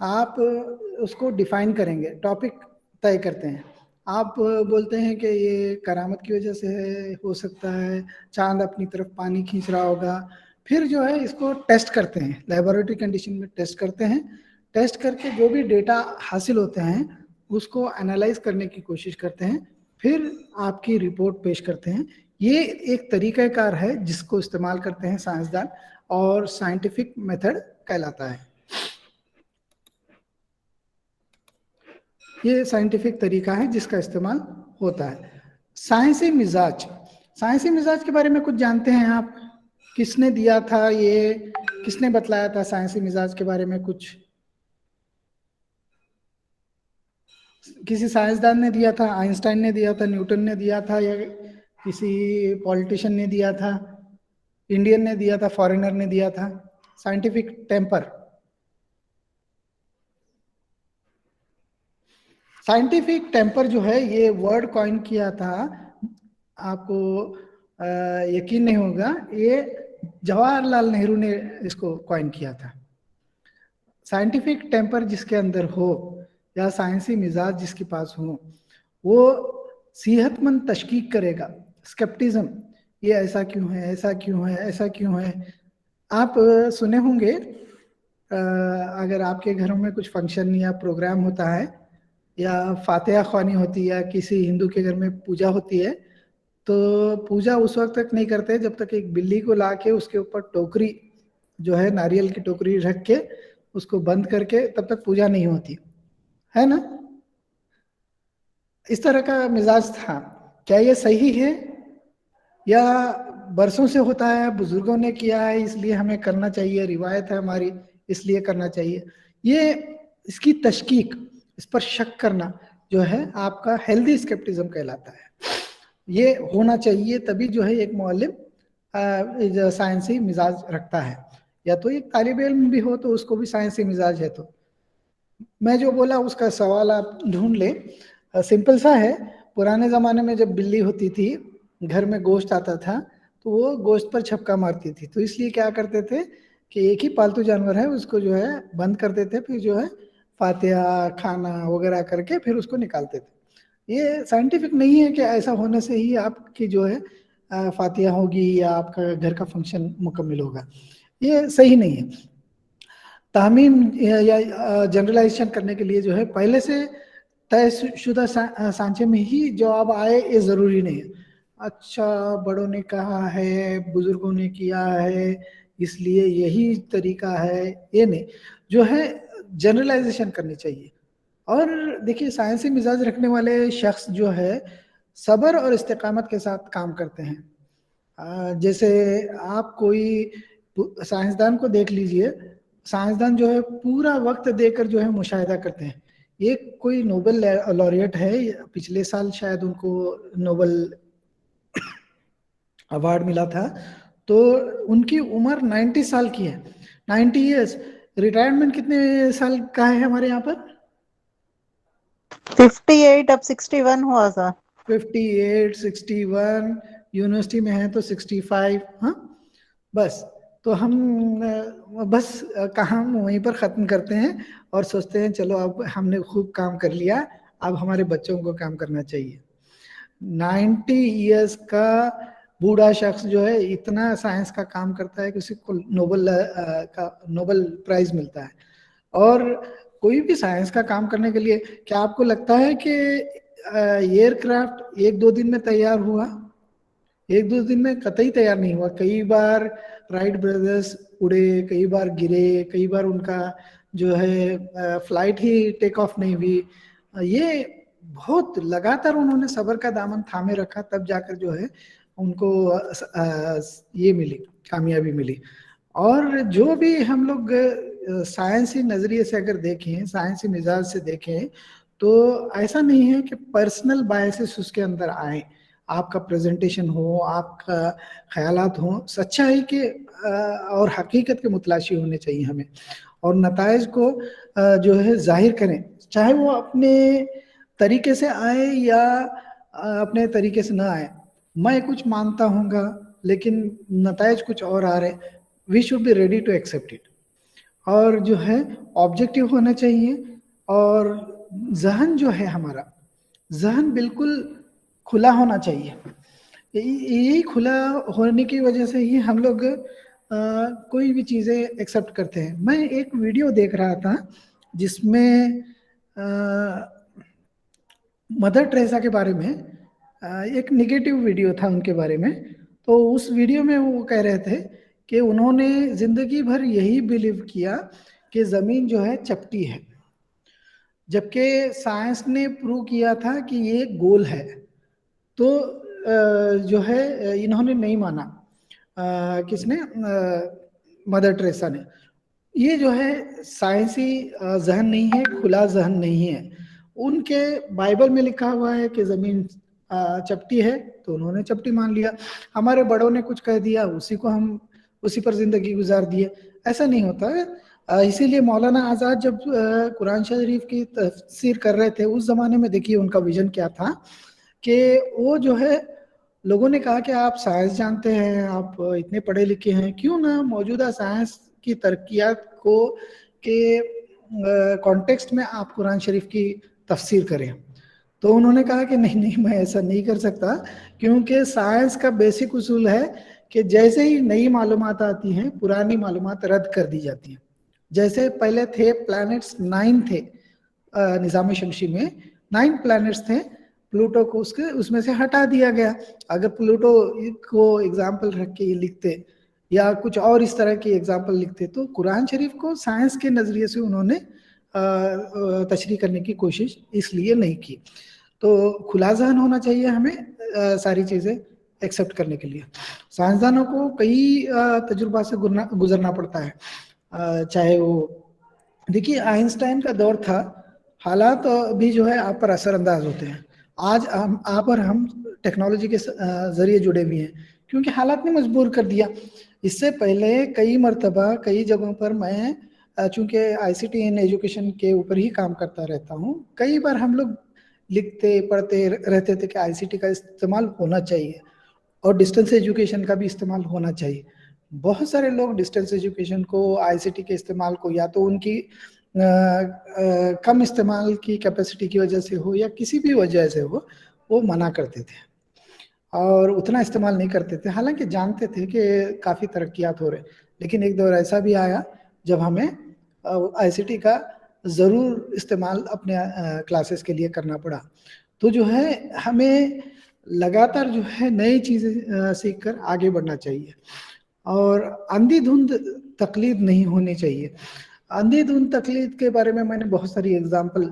आप उसको डिफाइन करेंगे, टॉपिक तय करते हैं। आप बोलते हैं कि ये करामत की वजह से है, हो सकता है चांद अपनी तरफ पानी खींच रहा होगा। फिर जो है इसको टेस्ट करते हैं, लेबोरेटरी कंडीशन में टेस्ट करते हैं। टेस्ट करके जो भी डेटा हासिल होते हैं उसको एनालाइज करने की कोशिश करते हैं, फिर आपकी रिपोर्ट पेश करते हैं। ये एक तरीक़ाकार है जिसको इस्तेमाल करते हैं साइंसदान, और साइंटिफिक मेथड कहलाता है। ये साइंटिफिक तरीका है जिसका इस्तेमाल होता है। साइंसी मिजाज, साइंसी मिजाज के बारे में कुछ जानते हैं आप? किसने दिया था, ये किसने बतलाया था साइंसी मिजाज के बारे में? कुछ किसी साइंसदान ने दिया था? आइंस्टाइन ने दिया था, न्यूटन ने दिया था, या किसी पॉलिटिशियन ने दिया था, इंडियन ने दिया था, फॉरेनर ने दिया था? साइंटिफिक टेम्पर, साइंटिफिक टेम्पर जो है ये वर्ड कॉइन किया था, आपको यकीन नहीं होगा, ये जवाहरलाल नेहरू ने इसको कॉइन किया था। साइंटिफिक टेम्पर जिसके अंदर हो या साइंसी मिजाज जिसके पास हो, वो सेहतमंद तशकीक करेगा। स्केप्टिज्म, ये ऐसा क्यों है, ऐसा क्यों है, ऐसा क्यों है। आप सुने होंगे, अगर आपके घरों में कुछ फंक्शन या प्रोग्राम होता है या फातिहा ख्वानी होती है या किसी हिंदू के घर में पूजा होती है, तो पूजा उस वक्त तक नहीं करते जब तक एक बिल्ली को ला के उसके ऊपर टोकरी जो है नारियल की टोकरी रख के उसको बंद करके, तब तक पूजा नहीं होती है ना। इस तरह का मिजाज था। क्या ये सही है या बरसों से होता है, बुजुर्गों ने किया है इसलिए हमें करना चाहिए, रिवायत है हमारी इसलिए करना चाहिए? ये इसकी तशकीक, इस पर शक करना जो है आपका हेल्दी स्केप्टिज्म कहलाता है। ये होना चाहिए, तभी जो है एक मुअल्लिम साइंसी मिजाज रखता है। या तो एक तालिब इल्म भी हो तो उसको भी साइंसी मिजाज है। तो मैं जो बोला उसका सवाल आप ढूंढ ले, सिंपल सा है। पुराने ज़माने में जब बिल्ली होती थी, घर में गोश्त आता था तो वो गोश्त पर छपका मारती थी, तो इसलिए क्या करते थे कि एक ही पालतू जानवर है उसको जो है बंद कर देते, फिर जो है फातिहा खाना वगैरह करके फिर उसको निकालते थे। ये साइंटिफिक नहीं है कि ऐसा होने से ही आपकी जो है फातिहा होगी या आपका घर का फंक्शन मुकम्मल होगा, ये सही नहीं है। तामीम या जनरलाइजेशन करने के लिए जो है पहले से तयशुदा सांचे में ही जवाब आए ये ज़रूरी नहीं है। अच्छा बड़ों ने कहा है, बुजुर्गों ने किया है, इसलिए यही तरीका है, ये नहीं, जो है जनरलाइजेशन करनी चाहिए। और देखिए साइंसी मिजाज रखने वाले शख्स जो है सब्र और इस्तिकामत के साथ काम करते हैं। जैसे आप कोई साइंसदान को देख लीजिए, साइंसदान जो है पूरा वक्त देकर जो है मुशाहिदा करते हैं। एक कोई नोबेल लॉरिएट है, पिछले साल शायद उनको नोबेल अवार्ड मिला था, तो उनकी उम्र 90 साल की है, 90 इयर्स। रिटायरमेंट कितने साल का है हमारे यहाँ पर? 58, अब 61 हुआ सर। 58, 61, यूनिवर्सिटी में है तो 65। हाँ बस, तो हम बस काम वहीं पर ख़त्म करते हैं और सोचते हैं चलो अब हमने खूब काम कर लिया, अब हमारे बच्चों को काम करना चाहिए। 90 इयर्स का बूढ़ा शख्स जो है इतना साइंस का काम करता है कि उसी को नोबेल प्राइज मिलता है। और कोई भी साइंस का काम करने के लिए, क्या आपको लगता है कि एयरक्राफ्ट एक दो दिन में तैयार हुआ? एक दो दिन में कतई तैयार नहीं हुआ। कई बार राइट ब्रदर्स उड़े, कई बार गिरे, कई बार उनका जो है फ्लाइट ही टेक ऑफ नहीं हुई। ये बहुत लगातार उन्होंने सब्र का दामन थामे रखा, तब जाकर जो है उनको ये मिली, कामयाबी मिली। और जो भी हम लोग साइंसी नज़रिए से अगर देखें, साइंसी मिजाज से देखें, तो ऐसा नहीं है कि पर्सनल बायसेस उसके अंदर आए। आपका प्रेजेंटेशन हो, आपका ख्यालात हो, सच्चाई के और हकीकत के मुतलाशी होने चाहिए हमें, और नताइज को जो है जाहिर करें, चाहे वो अपने तरीके से आए या अपने तरीके से ना आए। मैं कुछ मानता हूँगा लेकिन नताइज कुछ और आ रहे, we should be ready to accept it. और जो है ऑब्जेक्टिव होना चाहिए, और जहन जो है हमारा जहन बिल्कुल खुला होना चाहिए। यही खुला होने की वजह से ही हम लोग कोई भी चीज़ें एक्सेप्ट करते हैं। मैं एक वीडियो देख रहा था जिसमें मदर टेरेसा के बारे में एक नेगेटिव वीडियो था उनके बारे में। तो उस वीडियो में वो कह रहे थे कि उन्होंने ज़िंदगी भर यही बिलीव किया कि ज़मीन जो है चपटी है, जबकि साइंस ने प्रूव किया था कि ये गोल है। तो जो है इन्होंने नहीं माना, किसने? मदर टेरेसा ने। ये जो है साइंसी जहन नहीं है, खुला जहन नहीं है। उनके बाइबल में लिखा हुआ है कि ज़मीन चपटी है, तो उन्होंने चपटी मान लिया। हमारे बड़ों ने कुछ कह दिया, उसी को हम उसी पर ज़िंदगी गुजार दिए। ऐसा नहीं होता है। इसीलिए मौलाना आज़ाद जब कुरान शरीफ की तफसीर कर रहे थे, उस ज़माने में देखिए उनका विजन क्या था कि वो जो है, लोगों ने कहा कि आप साइंस जानते हैं, आप इतने पढ़े लिखे हैं, क्यों ना मौजूदा साइंस की तरक्कियात को के कॉन्टेक्स्ट में आप कुरान शरीफ की तफसीर करें। तो उन्होंने कहा कि नहीं नहीं, मैं ऐसा नहीं कर सकता, क्योंकि साइंस का बेसिक उसूल है कि जैसे ही नई मालूमात आती हैं, पुरानी मालूमात रद्द कर दी जाती हैं। जैसे पहले थे प्लैनेट्स 9 थे, निज़ाम शमसी में 9 प्लैनेट्स थे, प्लूटो को उसमें से हटा दिया गया। अगर प्लूटो को एग्जाम्पल रख के ये लिखते या कुछ और इस तरह की एग्जाम्पल लिखते, तो कुरान शरीफ को साइंस के नज़रिए से उन्होंने तशरीह करने की कोशिश इसलिए नहीं की। तो खुला जहन होना चाहिए हमें सारी चीज़ें एक्सेप्ट करने के लिए। साइंसदानों को कई तजुर्बा से गुजरना पड़ता है, चाहे वो देखिए आइंस्टाइन का दौर था, हालात भी जो है आप पर असरअंदाज होते हैं। आज आप और हम टेक्नोलॉजी के जरिए जुड़े हुए हैं, क्योंकि हालात ने मजबूर कर दिया। इससे पहले कई मरतबा कई जगहों पर मैं चूंकि ICT इन एजुकेशन के ऊपर ही काम करता रहता हूँ, कई बार हम लोग लिखते पढ़ते रहते थे कि ICT का इस्तेमाल होना चाहिए और डिस्टेंस एजुकेशन का भी इस्तेमाल होना चाहिए। बहुत सारे लोग डिस्टेंस एजुकेशन को, ICT के इस्तेमाल को, या तो उनकी कम इस्तेमाल की कैपेसिटी की वजह से हो या किसी भी वजह से हो, वो मना करते थे और उतना इस्तेमाल नहीं करते थे, हालांकि जानते थे कि काफ़ी तरक्कियात हो रहे। लेकिन एक दौर ऐसा भी आया जब हमें ICT का ज़रूर इस्तेमाल अपने क्लासेस के लिए करना पड़ा। तो जो है हमें लगातार जो है नई चीज़ें सीख कर आगे बढ़ना चाहिए और अंधाधुंध तकलीद नहीं होनी चाहिए। अंधाधुंध तकलीद के बारे में मैंने बहुत सारी एग्जाम्पल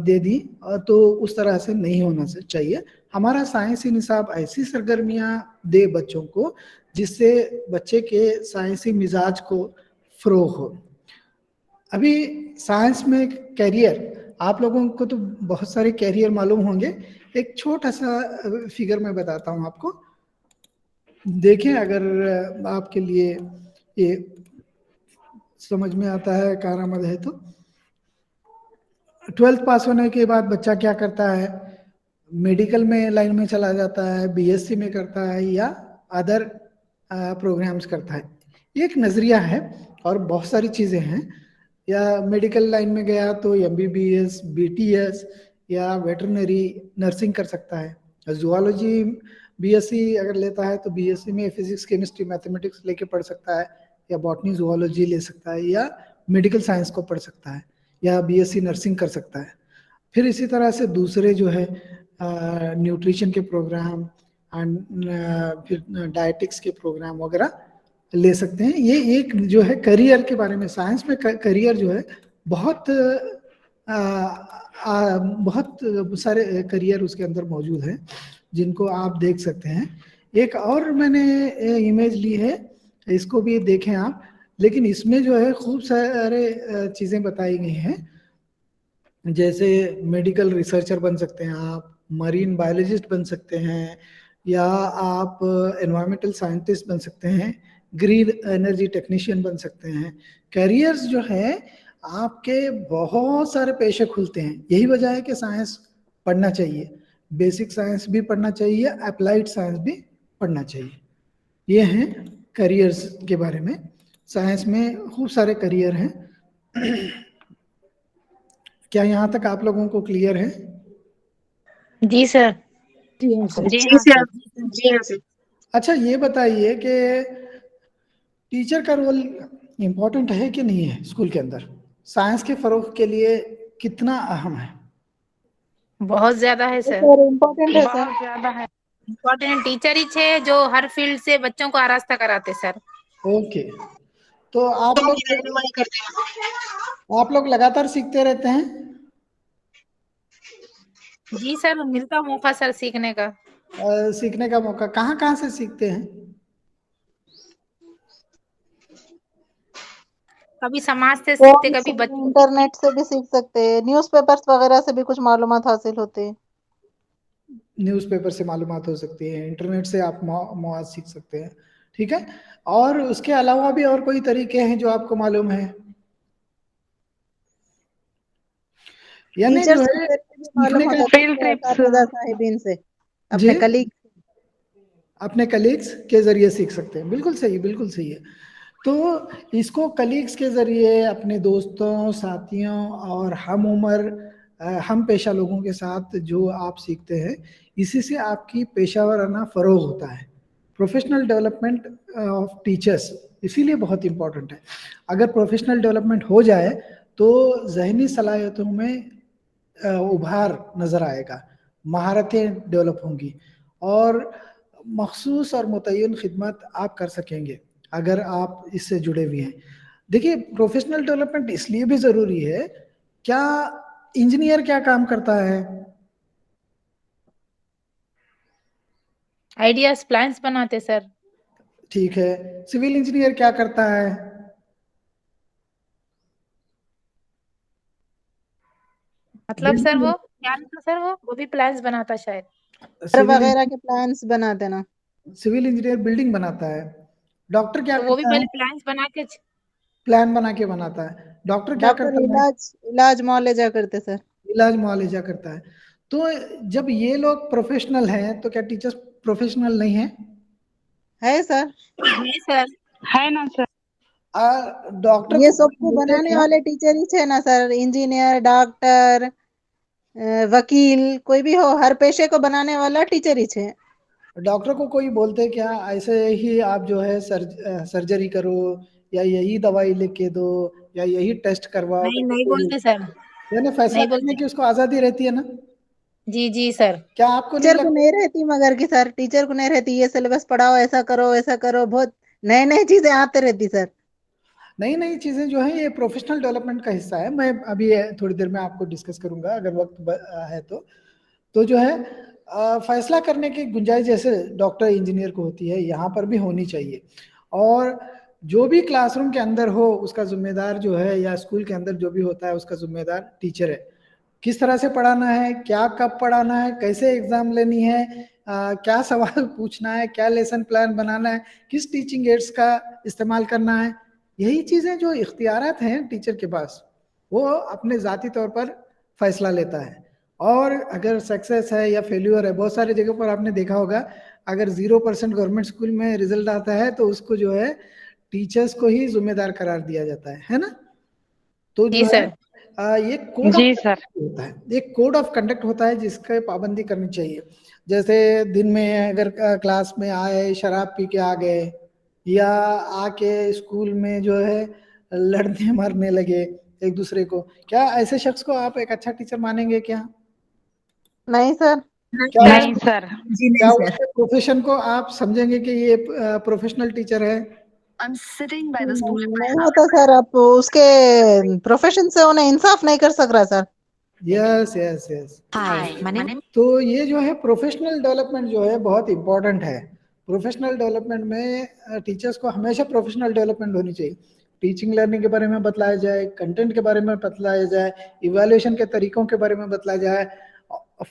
दे दी, तो उस तरह से नहीं होना चाहिए। हमारा साइंसी निसाब ऐसी सरगर्मियां दे बच्चों को जिससे बच्चे के साइंसी मिजाज को फ़रोग़ हो। अभी साइंस में कैरियर, आप लोगों को तो बहुत सारे कैरियर मालूम होंगे। एक छोटा सा फिगर मैं बताता हूँ आपको, देखें अगर आपके लिए ये समझ में आता है, कारआमद है। तो 12th पास होने के बाद बच्चा क्या करता है? मेडिकल में लाइन में चला जाता है, BSc में करता है या अदर प्रोग्राम्स करता है। एक नज़रिया है और बहुत सारी चीज़ें हैं। या मेडिकल लाइन में गया तो MBBS, BTS या वेटरनरी नर्सिंग कर सकता है। जूलॉजी BSc अगर लेता है तो BSc में फिजिक्स, केमिस्ट्री, मैथमेटिक्स लेके पढ़ सकता है, या बॉटनी, जूलॉजी ले सकता है, या मेडिकल साइंस को पढ़ सकता है, या BSc नर्सिंग कर सकता है। फिर इसी तरह से दूसरे जो है न्यूट्रिशन के प्रोग्राम एंड फिर डायटिक्स के प्रोग्राम वगैरह ले सकते हैं। ये एक जो है करियर के बारे में, साइंस में करियर जो है बहुत बहुत सारे करियर उसके अंदर मौजूद हैं जिनको आप देख सकते हैं। एक और मैंने इमेज ली है, इसको भी देखें आप। लेकिन इसमें जो है खूब सारे चीज़ें बताई गई हैं, जैसे मेडिकल रिसर्चर बन सकते हैं आप, मरीन बायोलॉजिस्ट बन सकते हैं, या आप एनवायरमेंटल साइंटिस्ट बन सकते हैं, ग्रीन एनर्जी टेक्नीशियन बन सकते हैं। कैरियर्स जो है आपके बहुत सारे पेशे खुलते हैं। यही वजह है कि साइंस पढ़ना चाहिए, बेसिक साइंस भी पढ़ना चाहिए, अप्लाइड साइंस भी पढ़ना चाहिए। ये हैं करियर्स के बारे में। साइंस में खूब सारे करियर हैं। क्या यहाँ तक आप लोगों को क्लियर है? जी सर। जी सर। जी हाँ सर। अच्छा, ये बताइए कि टीचर का रोल इम्पोर्टेंट है कि नहीं है स्कूल के अंदर? साइंस के फरोग के लिए कितना अहम है? बहुत ज्यादा है सर। इम्पोर्टेंट है सर। ज्यादा है। इम्पोर्टेंट टीचर ही है जो हर फील्ड से बच्चों को आरास्ता कराते सर। ओके, तो आप लोग लगातार सीखते रहते हैं? जी सर, मिलता मौका सर सीखने का। सीखने का मौका कहाँ से सीखते हैं? कभी समाज से सीखते, कभी बच्चों इंटरनेट से भी सीख सकते हैं, न्यूज़पेपर्स वगैरह से भी कुछ मालूमात हासिल होते हैं। न्यूज़पेपर से मालूमात हो सकती है, इंटरनेट से आप मौज सीख सकते हैं। ठीक है, और उसके अलावा भी और कोई तरीके हैं जो आपको मालूम है? यानी जो है फील्ड ट्रिप्स से अपने कलीग्स के जरिए सीख सकते हैं। बिल्कुल सही, बिल्कुल सही है। तो इसको कलीग्स के जरिए, अपने दोस्तों, साथियों और हम उम्र हम पेशा लोगों के साथ जो आप सीखते हैं, इसी से आपकी पेशावराना फरोग होता है। प्रोफेशनल डेवलपमेंट ऑफ टीचर्स इसीलिए बहुत इंपॉर्टेंट है। अगर प्रोफेशनल डेवलपमेंट हो जाए तो जहनी सलाहियतों में उभार नज़र आएगा, महारतें डेवलप होंगी और मखसूस और मुतय्यन खिदमत आप कर सकेंगे अगर आप इससे जुड़े हुए हैं। देखिए, प्रोफेशनल डेवलपमेंट इसलिए भी ज़रूरी है। क्या इंजीनियर क्या काम करता है? आइडियाज, प्लान्स बनाते सर। ठीक है, सिविल इंजीनियर क्या करता है? मतलब सर वो क्या था सर, वो भी प्लान्स बनाता शायद। वगैरह के प्लान्स बनाते ना। सिविल इंजीनियर बिल्डिंग बनाता है। डॉक्टर क्या तो वो भी करता है? पहले प्लान्स बना के प्लान बना के बनाता है। डॉक्टर क्या करता है? इलाज मुआवजा करते सर। इलाज मुआवजा करता है। तो जब ये लोग प्रोफेशनल हैं तो क्या टीचर्स प्रोफेशनल नहीं है? है सर। है सर। है ना सर। डॉक्टर ये को सबको बोलते बनाने क्या? वाले टीचर ही थे ना सर, इंजीनियर, डॉक्टर, वकील, कोई भी हो, हर पेशे को बनाने वाला टीचर ही थे। डॉक्टर को कोई बोलते क्या ऐसे ही आप जो है सर्जरी करो या यही दवाई लिख के दो या यही टेस्ट करवाओ? नहीं बोलते सर। यानी फैसला नहीं करने बोलते। की उसको आजादी रहती है ना? जी सर। क्या आपको नहीं टीचर को लगता? नहीं रहती, मगर की सर टीचर को नहीं रहती, ये सिलेबस पढ़ाओ, ऐसा करो, बहुत नए नए चीजें आते रहती सर। नई नई चीजें जो है ये प्रोफेशनल डेवलपमेंट का हिस्सा है। मैं अभी थोड़ी देर में आपको डिस्कस करूंगा अगर वक्त है तो जो है फैसला करने की गुंजाइश जैसे डॉक्टर इंजीनियर को होती है यहाँ पर भी होनी चाहिए। और जो भी क्लासरूम के अंदर हो उसका जिम्मेदार जो है, या स्कूल के अंदर जो भी होता है उसका जिम्मेदार टीचर है। किस तरह से पढ़ाना है, क्या कब पढ़ाना है, कैसे एग्जाम लेनी है, क्या सवाल पूछना है, क्या लेसन प्लान बनाना है, किस टीचिंग एड्स का इस्तेमाल करना है, यही चीजें जो इख्तियारात हैं टीचर के पास, वो अपने ज़ाती तौर पर फैसला लेता है। और अगर सक्सेस है या फेल्यूर है, बहुत सारी जगह पर आपने देखा होगा अगर 0% गवर्नमेंट स्कूल में रिजल्ट आता है तो उसको जो है टीचर्स को ही जिम्मेदार करार दिया जाता है ना? तो जो है ये कोड होता है, एक कोड ऑफ कंडक्ट होता है जिसका पाबंदी करनी चाहिए। जैसे दिन में अगर क्लास में आए शराब पी के आ गए या आके स्कूल में जो है लड़ने मारने लगे एक दूसरे को, क्या ऐसे शख्स को आप एक अच्छा टीचर मानेंगे क्या? नहीं सर। नहीं सर। क्या उसके प्रोफेशन को आप समझेंगे कि ये प्रोफेशनल टीचर है? नहीं होता सर, आप उसके प्रोफेशन से उन्हें इंसाफ नहीं कर सक रहा सर। Yes yes yes. तो ये जो है प्रोफेशनल डेवलपमेंट जो है बहुत इंपॉर्टेंट है। प्रोफेशनल डेवलपमेंट में टीचर्स को हमेशा प्रोफेशनल डेवलपमेंट होनी चाहिए। टीचिंग लर्निंग के बारे में बतलाया जाए, कंटेंट के बारे में बतलाया जाए, इवैल्यूएशन के तरीकों के बारे में बतलाया जाए,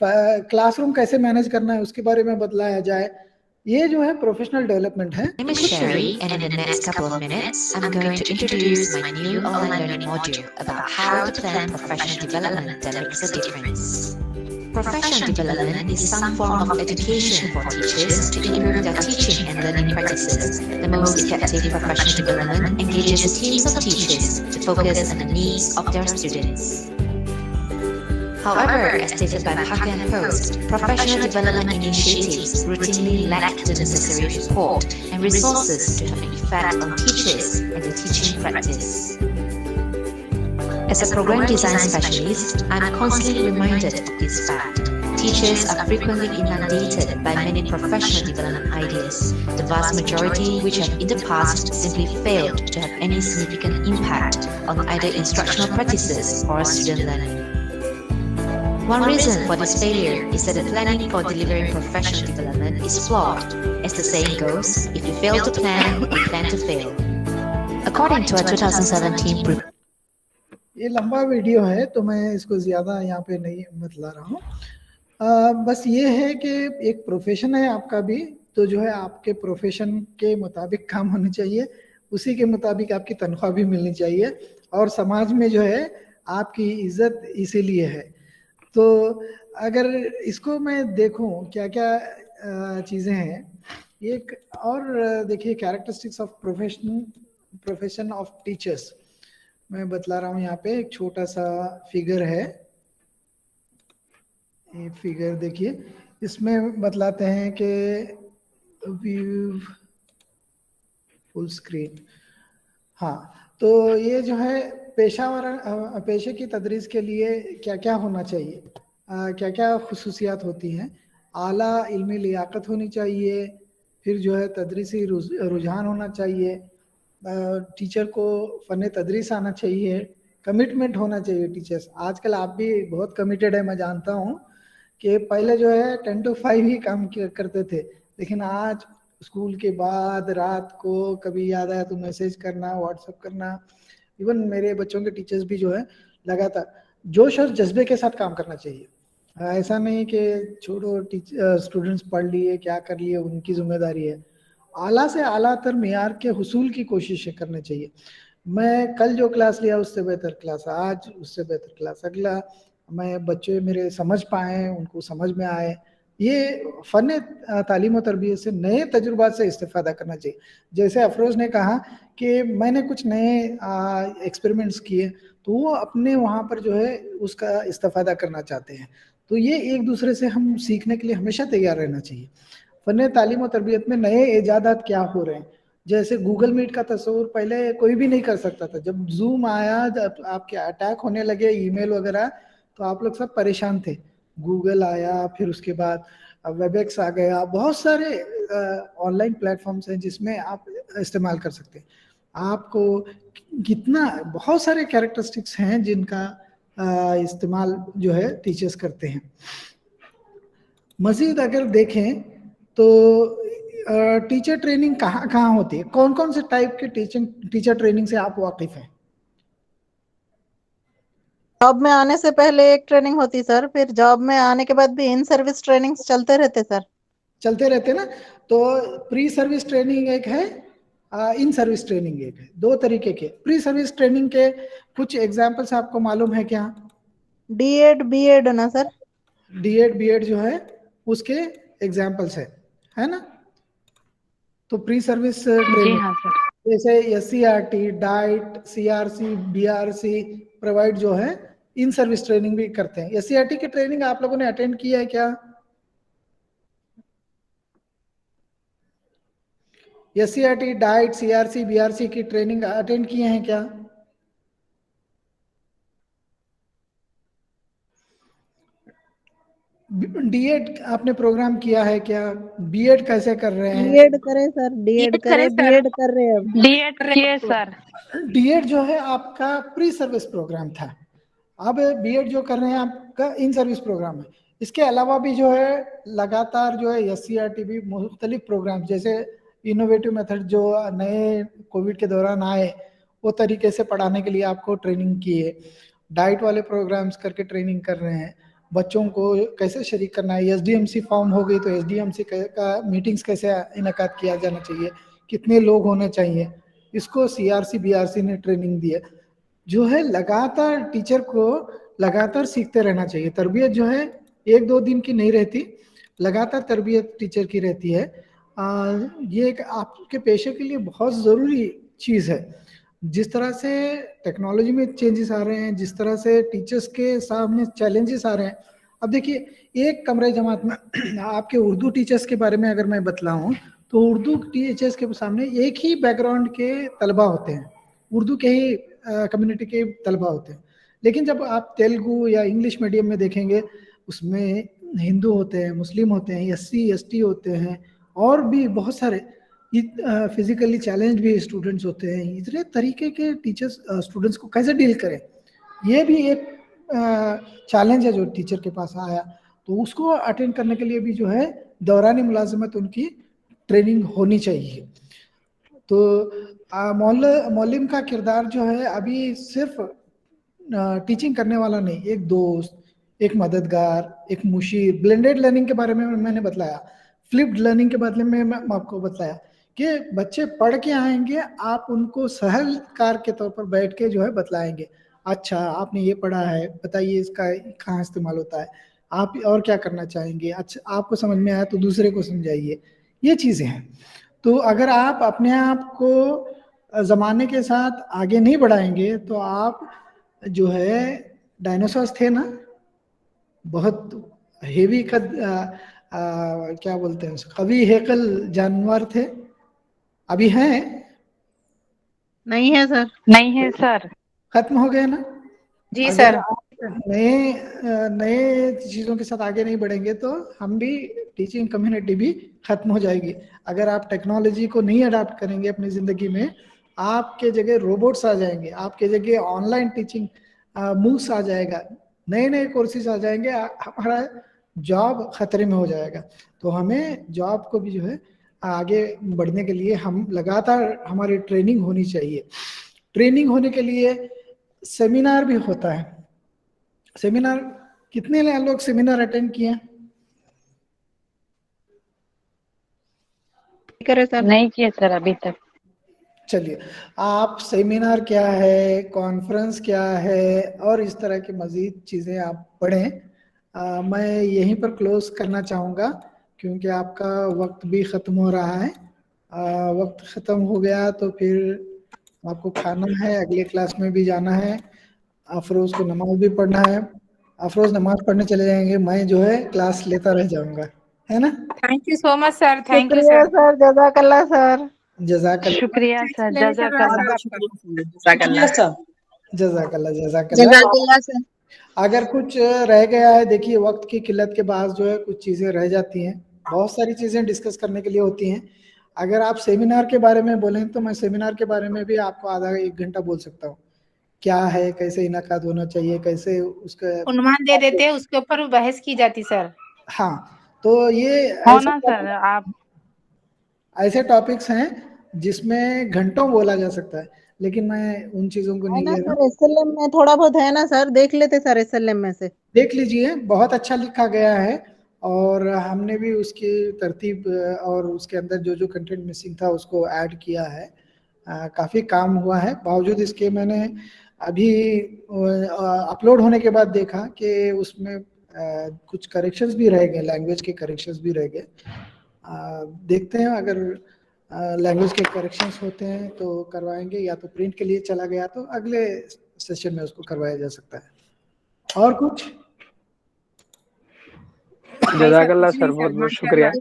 क्लासरूम कैसे मैनेज करना है उसके बारे में बतलाया जाए। ये जो है प्रोफेशनल डेवलपमेंट है। My name is Sherry, and in the next couple of minutes, I'm going to introduce my new online learning module about how to plan professional development that makes a difference. Professional development is some form of education for teachers to improve their teaching and learning practices. The most effective professional development engages teams of teachers to focus on the needs of their students. However, as stated by Parker and Post, professional development initiatives routinely lack the necessary support and resources to have an effect on teachers and their teaching practice. As a program design specialist, I'm constantly reminded of this fact. Teachers are frequently inundated by many professional development ideas, the vast majority which have in the past simply failed to have any significant impact on either instructional practices or student learning. One reason for this failure is that the planning for delivering professional development is flawed. As the saying goes, if you fail to plan, you plan to fail. According to a 2017 report, ये लंबा वीडियो है तो मैं इसको ज़्यादा यहाँ पे नहीं बतला रहा हूँ। बस ये है कि एक प्रोफेशन है आपका भी, तो जो है आपके प्रोफेशन के मुताबिक काम होना चाहिए, उसी के मुताबिक आपकी तनख्वाह भी मिलनी चाहिए, और समाज में जो है आपकी इज्जत इसीलिए है। तो अगर इसको मैं देखूं क्या क्या चीज़ें हैं, एक और देखिए characteristics of profession of teachers मैं बतला रहा हूँ। यहाँ पे एक छोटा सा फिगर है, ये फिगर देखिए, इसमें बतलाते हैं कि व्यू फुल स्क्रीन। हाँ, तो ये जो है पेशे की तदरीस के लिए क्या क्या होना चाहिए, क्या क्या खुसूसियात होती हैं। आला इल्मी लियाकत होनी चाहिए, फिर जो है तदरीसी रुझान होना चाहिए, टीचर को फ़न तदरीस आना चाहिए, कमिटमेंट होना चाहिए टीचर्स। आजकल आप भी बहुत कमिटेड है, मैं जानता हूँ कि पहले जो है 10 to 5 ही काम करते थे, लेकिन आज स्कूल के बाद रात को कभी याद आया तो मैसेज करना, व्हाट्सएप करना। इवन मेरे बच्चों के टीचर्स भी जो है लगातार जोश और जज्बे के साथ काम करना चाहिए। ऐसा नहीं कि छोड़ो स्टूडेंट्स पढ़ लिए क्या कर लिए उनकी जिम्मेदारी है, आला से आला तर मेयार के हुसूल की कोशिश करनी चाहिए। मैं कल जो क्लास लिया उससे बेहतर क्लास, आज उससे बेहतर क्लास, अगला मैं बच्चे मेरे समझ पाए, उनको समझ में आए। ये फ़न तालीम और तरबियत से नए तजुर्बात से इस्तेफादा करना चाहिए। जैसे अफरोज़ ने कहा कि मैंने कुछ नए एक्सपेरिमेंट्स किए, तो वो अपने वहाँ पर जो है उसका इस्तेफादा करना चाहते हैं। तो ये एक दूसरे से हम सीखने के लिए हमेशा तैयार रहना चाहिए। फ़न तालीम और तरबियत में नए ईजादात क्या हो रहे हैं, जैसे गूगल मीट का तस्वुर पहले कोई भी नहीं कर सकता था। जब जूम आया, जब आपके अटैक होने लगे ईमेल वगैरह, तो आप लोग सब परेशान थे। गूगल आया, फिर उसके बाद वेबएक्स आ गया, बहुत सारे ऑनलाइन प्लेटफॉर्म्स हैं जिसमें आप इस्तेमाल कर सकते हैं। आपको कितना बहुत सारे कैरेक्टरिस्टिक्स हैं जिनका इस्तेमाल जो है टीचर्स करते हैं। मज़ीद अगर देखें तो टीचर ट्रेनिंग कहाँ कहाँ होती है, कौन कौन से टाइप के टीचर ट्रेनिंग से आप वाकिफ हैं? जॉब में आने से पहले एक ट्रेनिंग होती सर, फिर जॉब में आने के बाद भी इन सर्विस ट्रेनिंग्स चलते रहते सर। चलते रहते ना। तो प्री सर्विस ट्रेनिंग एक है, इन सर्विस ट्रेनिंग एक है, दो तरीके के। प्री सर्विस ट्रेनिंग के कुछ एग्जांपल्स आपको मालूम है क्या? डीएड बीएड ना सर? डीएड बीएड जो है उसके एग्जांपल्स है ना। तो प्री सर्विस ट्रेनिंग जैसे SCERT, diet, CRC, BRC provide जो है इन सर्विस ट्रेनिंग भी करते हैं। एससीईआरटी की ट्रेनिंग आप लोगों ने अटेंड किया है क्या? एससीईआरटी, डाइट, सीआरसी, बीआरसी की ट्रेनिंग अटेंड किए हैं क्या? डीएड आपने प्रोग्राम किया है क्या? बीएड कैसे कर रहे हैं? डीएड करे सर, डीएड करे, बीएड कर रहे हैं। डीएड किए सर। डीएड जो है आपका प्री सर्विस प्रोग्राम था, अब बीएड जो कर रहे हैं आपका इन सर्विस प्रोग्राम है। इसके अलावा भी जो है लगातार जो है एससीईआरटी भी मुख्तलिफ प्रोग्राम, जैसे इनोवेटिव मेथड जो नए कोविड के दौरान आए वो तरीके से पढ़ाने के लिए आपको ट्रेनिंग की है। डाइट वाले प्रोग्राम्स करके ट्रेनिंग कर रहे हैं। बच्चों को कैसे शरीक करना है, एसडीएमसी फॉर्म हो गई तो एसडीएमसी का मीटिंग्स कैसे इनेकाद किया जाना चाहिए, कितने लोग होने चाहिए, इसको सीआरसी बीआरसी ने ट्रेनिंग दी है। जो है लगातार टीचर को लगातार सीखते रहना चाहिए। तरबियत जो है एक दो दिन की नहीं रहती, लगातार तरबियत टीचर की रहती है। ये एक आपके पेशे के लिए बहुत ज़रूरी चीज़ है। जिस तरह से टेक्नोलॉजी में चेंजेस आ रहे हैं, जिस तरह से टीचर्स के सामने चैलेंजेस आ रहे हैं। अब देखिए, एक कमरे जमात में आपके उर्दू टीचर्स के बारे में अगर मैं बतलाऊं तो उर्दू टीचर्स के सामने एक ही बैकग्राउंड के तलबा होते हैं, उर्दू के ही कम्युनिटी के तलबा होते हैं। लेकिन जब आप तेलुगु या इंग्लिश मीडियम में देखेंगे, उसमें हिंदू होते हैं, मुस्लिम होते हैं, एससी एसटी होते हैं, और भी बहुत सारे फिजिकली चैलेंज भी स्टूडेंट्स होते हैं। इतने तरीके के टीचर्स स्टूडेंट्स को कैसे डील करें, ये भी एक चैलेंज है जो टीचर के पास आया। तो उसको अटेंड करने के लिए भी जो है दौरानी मुलाजमत उनकी ट्रेनिंग होनी चाहिए। तो मौलिम का किरदार जो है अभी सिर्फ टीचिंग करने वाला नहीं, एक दोस्त, एक मददगार, एक मुशीर। ब्लेंडेड लर्निंग के बारे में मैंने बतलाया, फ्लिप्ड लर्निंग के बारे में मैं आपको बताया कि बच्चे पढ़ के आएंगे, आप उनको सहलकार के तौर पर बैठ के जो है बतलाएंगे, अच्छा आपने ये पढ़ा है, बताइए इसका कहाँ इस्तेमाल होता है, आप और क्या करना चाहेंगे, अच्छा आपको समझ में आया तो दूसरे को समझाइए। ये चीज़ें हैं। तो अगर आप अपने आप को ज़माने के साथ आगे नहीं बढ़ाएंगे तो आप जो है डायनासोर्स थे ना, बहुत हेवी क्या बोलते हैं उसको, कवि हेकल जानवर थे, अभी हैं? नहीं है सर। नहीं है सर, खत्म हो गए ना। जी सर। नए चीज़ों के साथ आगे नहीं बढ़ेंगे तो हम भी, टीचिंग कम्युनिटी भी खत्म हो जाएगी। अगर आप टेक्नोलॉजी को नहीं अडाप्ट करेंगे अपनी ज़िंदगी में, आपके जगह रोबोट्स आ जाएंगे, आपके जगह ऑनलाइन टीचिंग मूव्स आ जाएगा, नए नए कोर्सेज आ जाएंगे, हमारा जॉब खतरे में हो जाएगा। तो हमें जॉब को भी जो है आगे बढ़ने के लिए हम लगातार हमारी ट्रेनिंग होनी चाहिए। ट्रेनिंग होने के लिए सेमिनार भी होता है। सेमिनार कितने लोग सेमिनार अटेंड किए? नहीं किए सर अभी तक। चलिए, आप सेमिनार क्या है, कॉन्फ्रेंस क्या है और इस तरह की मज़ीद चीज़ें आप पढ़ें। मैं यहीं पर क्लोज करना चाहूँगा क्योंकि आपका वक्त भी ख़त्म हो रहा है। वक्त ख़त्म हो गया तो फिर आपको खाना है, अगले क्लास में भी जाना है, अफरोज़ को नमाज भी पढ़ना है। अफरोज़ नमाज पढ़ने चले जाएंगे, मैं जो है क्लास लेता रह जाऊँगा, है ना? Thank you so much sir, thank you शुक्रिया सर। सर, जज़ाकल्लाह सर। जज़ाकल्लाह। शुक्रिया सर, जज़ाकल्लाह। जज़ाकल्लाह जज़ाकल्लाह। जज़ाकल्लाह सर। अगर कुछ रह गया है, देखिए वक्त की किल्लत के बाद जो है कुछ चीज़ें रह जाती हैं, बहुत सारी चीज़ें डिस्कस करने के लिए होती हैं। अगर आप सेमिनार के बारे में बोलें तो मैं सेमिनार के बारे में भी आपको आधा 1 घंटा बोल सकता हूँ। क्या है, कैसे इनकाद होना चाहिए, कैसे उसका उन्वान दे देते हैं, उसके ऊपर बहस की जाती सर। हाँ, तो ये होना सर आप ऐसे टॉपिक्स हैं जिसमें घंटों बोला जा सकता है, लेकिन मैं उन चीज़ों को है नहीं ना ले रहा सर, एसएलएम में थोड़ा बहुत है ना सर, देख लेते सर एसएलएम में से। देख लीजिए, बहुत अच्छा लिखा गया है और हमने भी उसकी तरतीब और उसके अंदर जो जो कंटेंट मिसिंग था उसको ऐड किया है। काफ़ी काम हुआ है। बावजूद इसके मैंने अभी अपलोड होने के बाद देखा कि उसमें कुछ करेक्शंस भी रह गए, लैंग्वेज के करेक्शंस भी रह गए। देखते हैं, अगर लैंग्वेज के करेक्शंस होते हैं तो करवाएंगे, या तो प्रिंट के लिए चला गया तो अगले सेशन में उसको करवाया जा सकता है। और कुछ? जज़ाकल्लाह सर, बहुत बहुत शुक्रिया।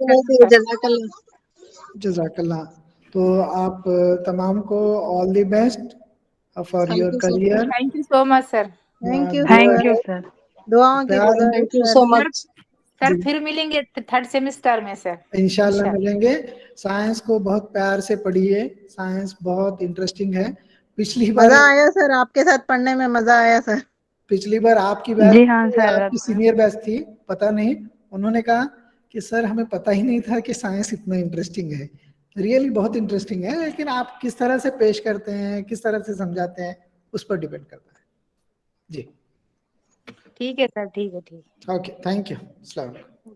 जज़ाकल्लाह। तो आप तमाम को all the best for your career. Thank you so much sir. Thank you sir. दुआओं की thank you so much sir. फिर मिलेंगे थर्ड सेमेस्टर में सर, इंशाल्लाह मिलेंगे। साइंस को बहुत प्यार से पढ़िए, साइंस बहुत इंटरेस्टिंग है। पिछली बार मजा आया सर, आपके साथ पढ़ने में मजा आया सर। पिछली बार आपकी बैच जी हाँ सर। आपकी सीनियर बैच थी, पता नहीं, उन्होंने कहा कि सर हमें पता ही नहीं था कि साइंस इतना इंटरेस्टिंग है। रियली बहुत इंटरेस्टिंग है, लेकिन आप किस तरह से पेश करते हैं, किस तरह से समझाते हैं, उस पर डिपेंड करता है। जी ठीक है सर, ठीक है, ठीक। Okay, thank you. अस्सलाम वालेकुम।